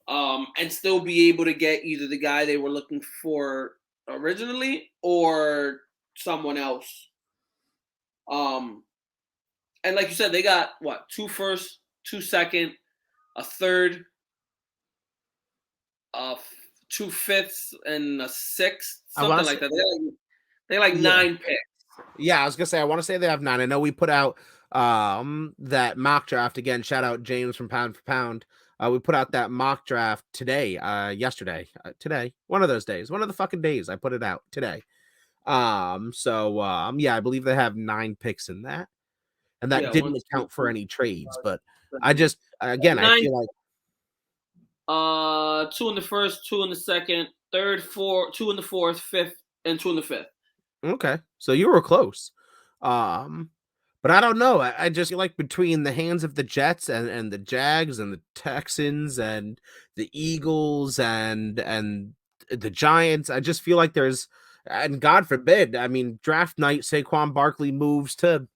And still be able to get either the guy they were looking for originally or someone else. And like you said, they got 2 first, 2 second, a third, 2 fifths, and a 6th, something like that. They like 9 picks. Yeah, I was gonna say, I want to say they have 9. I know we put out that mock draft again. Shout out James from Pound for Pound. We put out that mock draft today, today, one of those days, one of the fucking days I put it out today. I believe they have 9 picks in that, and that didn't account for any trades. But I just, again, 9, I feel like 2 in the first, 2 in the second, third, 4, 2 in the fourth, 5th, and 2 in the 5th. Okay, so you were close. But I don't know. I just feel like between the hands of the Jets and the Jags and the Texans and the Eagles and the Giants, I just feel like there's, and God forbid, I mean, draft night, Saquon Barkley moves to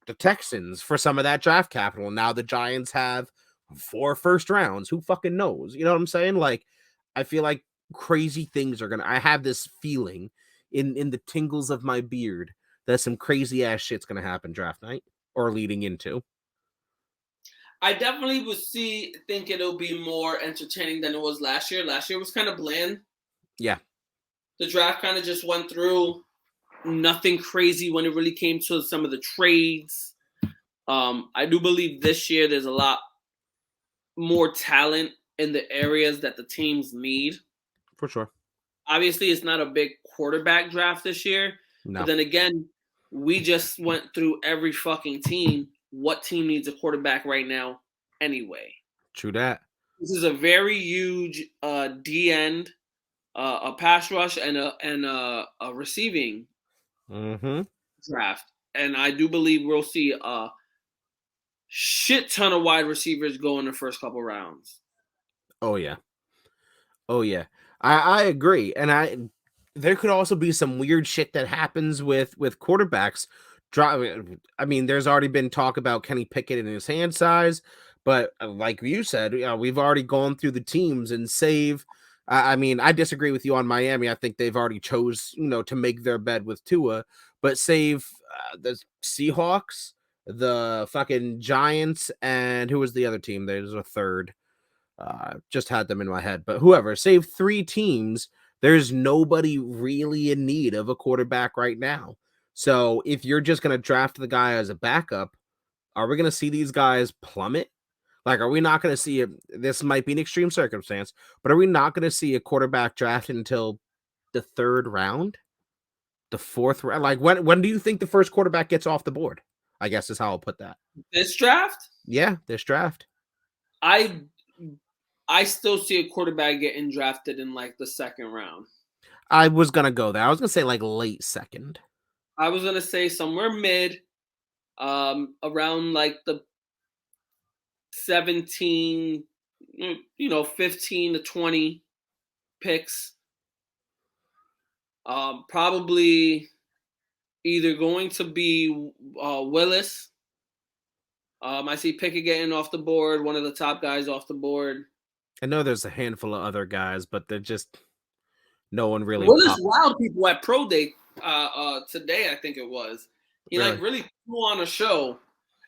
the Texans for some of that draft capital. Now the Giants have 4 first rounds. Who fucking knows? You know what I'm saying? Like, I feel like crazy things are I have this feeling in the tingles of my beard that some crazy ass shit's gonna happen draft night or leading into. I definitely think it'll be more entertaining than it was last year. Last year was kind of bland. Yeah. The draft kind of just went through, nothing crazy when it really came to some of the trades. I do believe this year there's a lot more talent in the areas that the teams need. For sure. Obviously, it's not a big quarterback draft this year. No. But then again, we just went through every fucking team. What team needs a quarterback right now anyway? True that. This is a very huge D-end, a pass rush, and a receiving draft. And I do believe we'll see a shit ton of wide receivers go in the first couple rounds. Oh, yeah. I agree. And there could also be some weird shit that happens with quarterbacks. I mean, there's already been talk about Kenny Pickett and his hand size, but like you said, we've already gone through the teams and I disagree with you on Miami. I think they've already chose, to make their bed with Tua, but save the Seahawks, the fucking Giants, and who was the other team? There's a third. Just had them in my head, but whoever, save 3 teams. There's nobody really in need of a quarterback right now. So if you're just going to draft the guy as a backup, are we going to see these guys plummet? Like, are we not going to see this might be an extreme circumstance, but are we not going to see a quarterback drafted until the 3rd round? the 4th round. Like when do you think the first quarterback gets off the board? I guess is how I'll put that. This draft? Yeah, this draft. I still see a quarterback getting drafted in like the 2nd round. I was gonna go there. I was gonna say like late 2nd. I was gonna say somewhere mid, around like the 17, 15 to 20 picks. Probably either going to be Willis. I see Pickett getting off the board, one of the top guys off the board. I know there's a handful of other guys, but they're just no one really. Willis wowed people at Pro Day today, I think it was. He really threw on a show,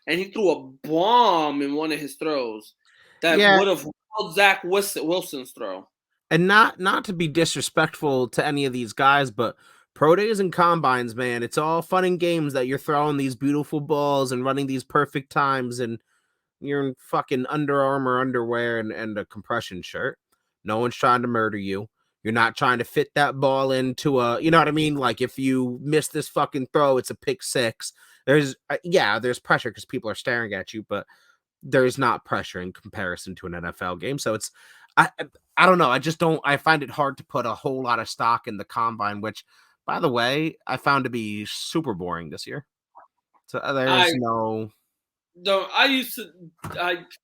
and he threw a bomb in one of his throws that would have held Zach Wilson's throw. And not to be disrespectful to any of these guys, but pro days and combines, man, it's all fun and games that you're throwing these beautiful balls and running these perfect times, and you're in fucking Under Armour underwear and a compression shirt. No one's trying to murder you. You're not trying to fit that ball into a, you know what I mean? Like if you miss this fucking throw, it's a pick 6. There's pressure because people are staring at you, but there's not pressure in comparison to an NFL game. So it's, I don't know. I find it hard to put a whole lot of stock in the combine, which, by the way, I found to be super boring this year. So I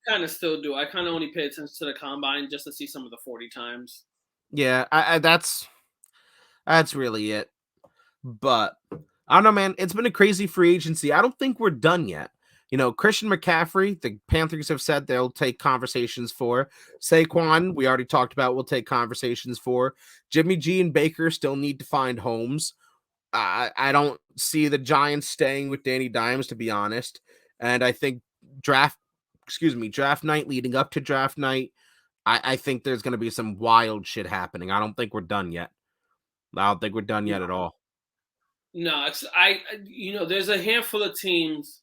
kind of still do. I kind of only pay attention to the combine just to see some of the 40 times. Yeah, that's really it. But I don't know, man. It's been a crazy free agency. I don't think we're done yet. Christian McCaffrey, the Panthers have said they'll take conversations for. Saquon, we already talked about, we'll take conversations for. Jimmy G and Baker still need to find homes. I don't see the Giants staying with Danny Dimes, to be honest. And I think draft night leading up to draft night, I think there's going to be some wild shit happening. I don't think we're done yet. I don't think we're done yet at all. No, there's a handful of teams.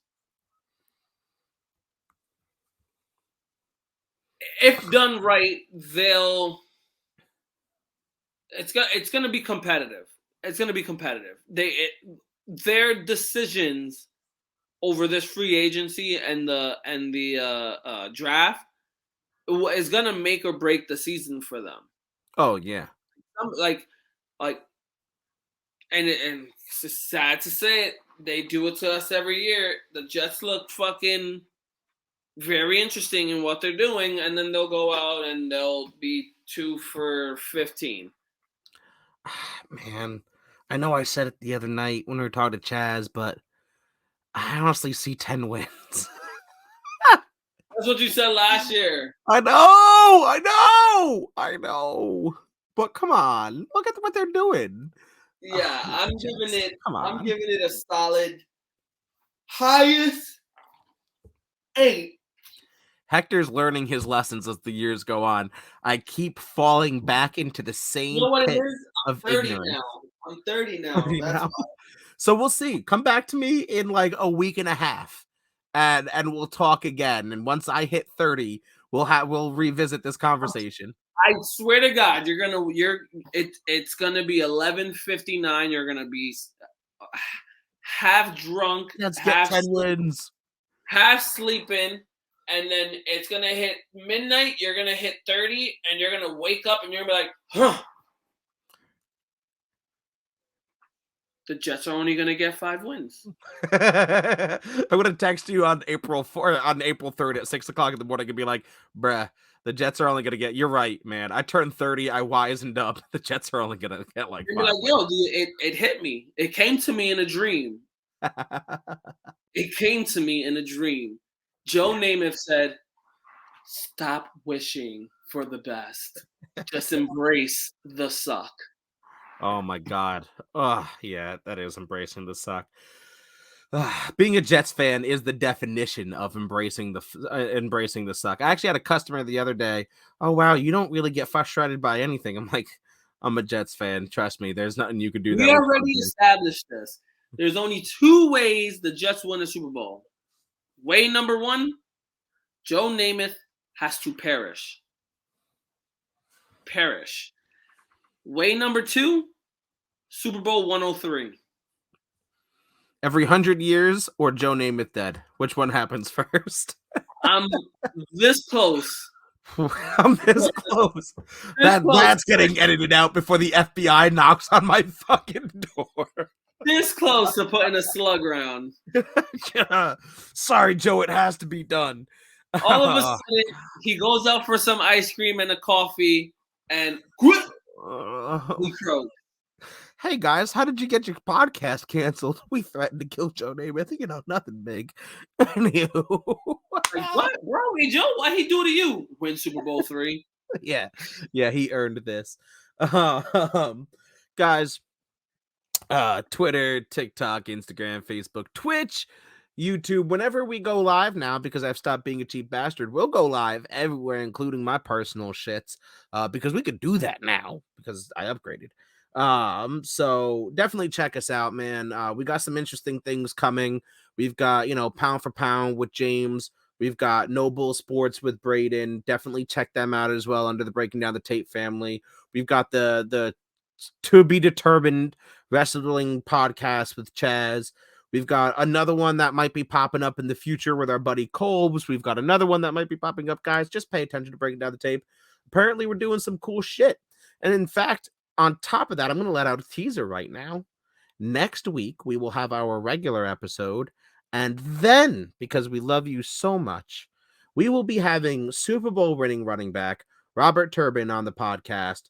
If done right, it's going to be competitive. It's going to be competitive. Their decisions over this free agency and the draft is going to make or break the season for them. Oh yeah. And it's just sad to say it, they do it to us every year. The Jets look fucking very interesting in what they're doing, and then they'll go out and they'll be 2 for 15. Man, I know I said it the other night when we were talking to Chaz, but I honestly see 10 wins. That's what you said last year. I know. But come on, look at what they're doing. Yeah, I'm giving it a solid highest 8. Hector's learning his lessons as the years go on. I keep falling back into the same pit I'm 30 now. I'm 30 now. 30 That's now. So we'll see. Come back to me in like a week and a half, and we'll talk again. And once I hit 30, we'll revisit this conversation. I swear to God, it's gonna be 11:59. You're gonna be half drunk, get 10 wins, half sleeping. And then it's going to hit midnight, you're going to hit 30, and you're going to wake up and you're going to be like, huh. The Jets are only going to get 5 wins. I'm going to text you on April 3rd at 6 o'clock in the morning and be like, bruh, the Jets are only going to get, you're right, man. I turned 30, I wisened up. The Jets are only going to get like 5 wins. Yo, dude, it hit me. It came to me in a dream. Joe Namath said, stop wishing for the best. Just embrace the suck. Oh, my God. Oh, yeah, that is embracing the suck. Being a Jets fan is the definition of embracing the suck. I actually had a customer the other day. Oh, wow, you don't really get frustrated by anything. I'm like, I'm a Jets fan. Trust me, there's nothing you can do. We already established this. There's only 2 ways the Jets win a Super Bowl. Way number 1, Joe Namath has to perish. Way number 2, Super Bowl 103. Every 100 years or Joe Namath dead? Which one happens first? I'm this close. I'm this close. That's getting edited out before the FBI knocks on my fucking door. This close to putting a slug round. Sorry, Joe, it has to be done. All of a sudden, he goes out for some ice cream and a coffee, and he croaks. Hey guys, how did you get your podcast canceled? We threatened to kill Joe Namath. Nothing big. Like, what, bro? Hey, Joe, what he do to you? Win Super Bowl 3. Yeah, he earned this. Guys, Twitter, TikTok, Instagram, Facebook, Twitch, YouTube. Whenever we go live now, because I've stopped being a cheap bastard, we'll go live everywhere, including my personal shits, because we could do that now because I upgraded. So definitely check us out, man. We got some interesting things coming. We've got, Pound for Pound with James. We've got Noble Sports with Braden. Definitely check them out as well under the Breaking Down the Tape family. We've got the To Be Determined Wrestling podcast with Chaz. We've got another one that might be popping up in the future with our buddy Colbs. We've got another one that might be popping up, guys. Just pay attention to Breaking Down the Tape. Apparently, we're doing some cool shit. And in fact, on top of that, I'm going to let out a teaser right now. Next week, we will have our regular episode. And then, because we love you so much, we will be having Super Bowl winning running back Robert Turbin on the podcast,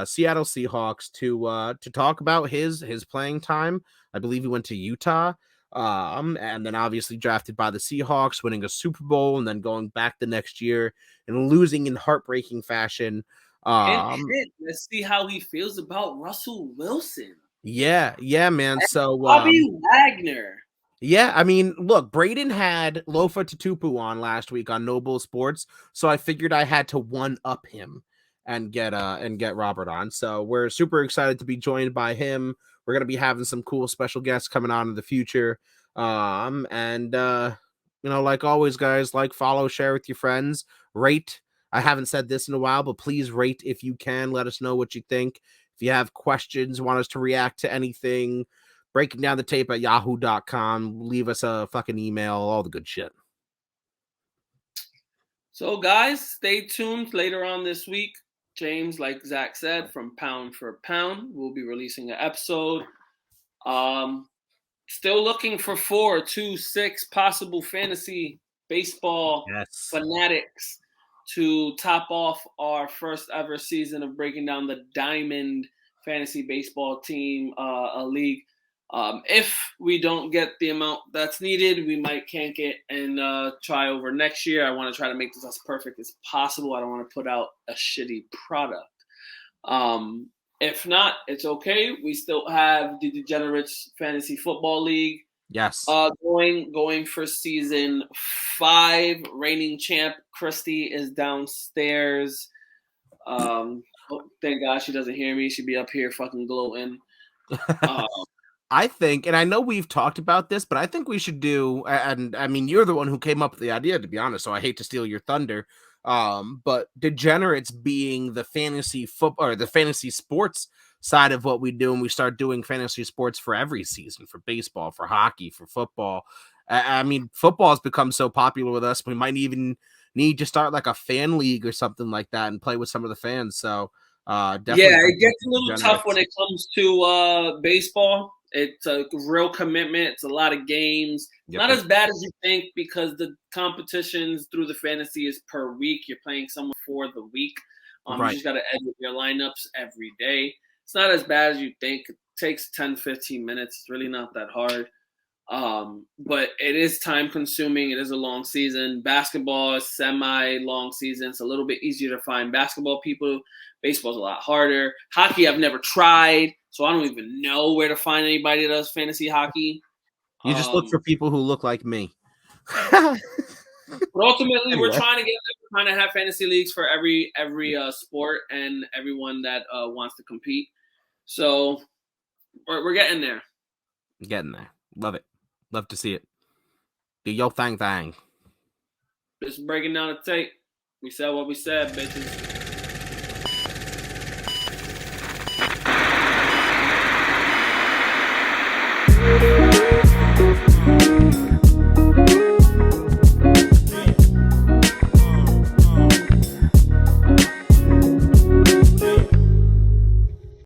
Seattle Seahawks, to talk about his playing time. I believe he went to Utah, and then obviously drafted by the Seahawks, winning a Super Bowl, and then going back the next year and losing in heartbreaking fashion. Let's see how he feels about Russell Wilson. Yeah, man. So Bobby Wagner. Yeah, I mean, look, Braden had Lofa Tatupu on last week on Noble Sports, so I figured I had to one-up him and get Robert on. So we're super excited to be joined by him. We're gonna be having some cool special guests coming on in the future. Like always, guys, like, follow, share with your friends, rate. I haven't said this in a while, but please rate if you can. Let us know what you think. If you have questions, want us to react to anything, Breaking Down the Tape at yahoo.com. Leave us a fucking email, all the good shit. So, guys, stay tuned later on this week. James, like Zach said, from Pound for Pound, we'll be releasing an episode. Still looking for 4, 2, 6 possible fantasy baseball fanatics to top off our first ever season of Breaking Down the Diamond Fantasy Baseball Team League. If we don't get the amount that's needed, we might cank it and try over next year. I want to try to make this as perfect as possible. I don't want to put out a shitty product. If not, it's okay. We still have the Degenerates Fantasy Football League. Yes. Going for season 5. Reigning champ Christy is downstairs. Thank God she doesn't hear me. She'd be up here fucking gloating. I think, and I know we've talked about this, but I think we should do, and I mean, you're the one who came up with the idea, to be honest, so I hate to steal your thunder. But Degenerates being the fantasy football or the fantasy sports side of what we do, and we start doing fantasy sports for every season, for baseball, for hockey, for football. I mean, football has become so popular with us, we might even need to start like a fan league or something like that and play with some of the fans. So definitely. Yeah, it gets a little tough when it comes to baseball. It's a real commitment. It's a lot of games. Yep. Not as bad as you think because the competitions through the fantasy is per week. You're playing someone for the week. Right. You just got to edit your lineups every day. It's not as bad as you think. It takes 10, 15 minutes. It's really not that hard. But it is time consuming. It is a long season. Basketball is semi-long season. It's a little bit easier to find basketball people. Baseball's a lot harder. Hockey, I've never tried, so I don't even know where to find anybody that does fantasy hockey. You just look for people who look like me. But ultimately, we're trying to have fantasy leagues for every sport and everyone that wants to compete. So we're getting there. Getting there. Love it. Love to see it. Do your thing. Just breaking down the tape. We said what we said, bitches.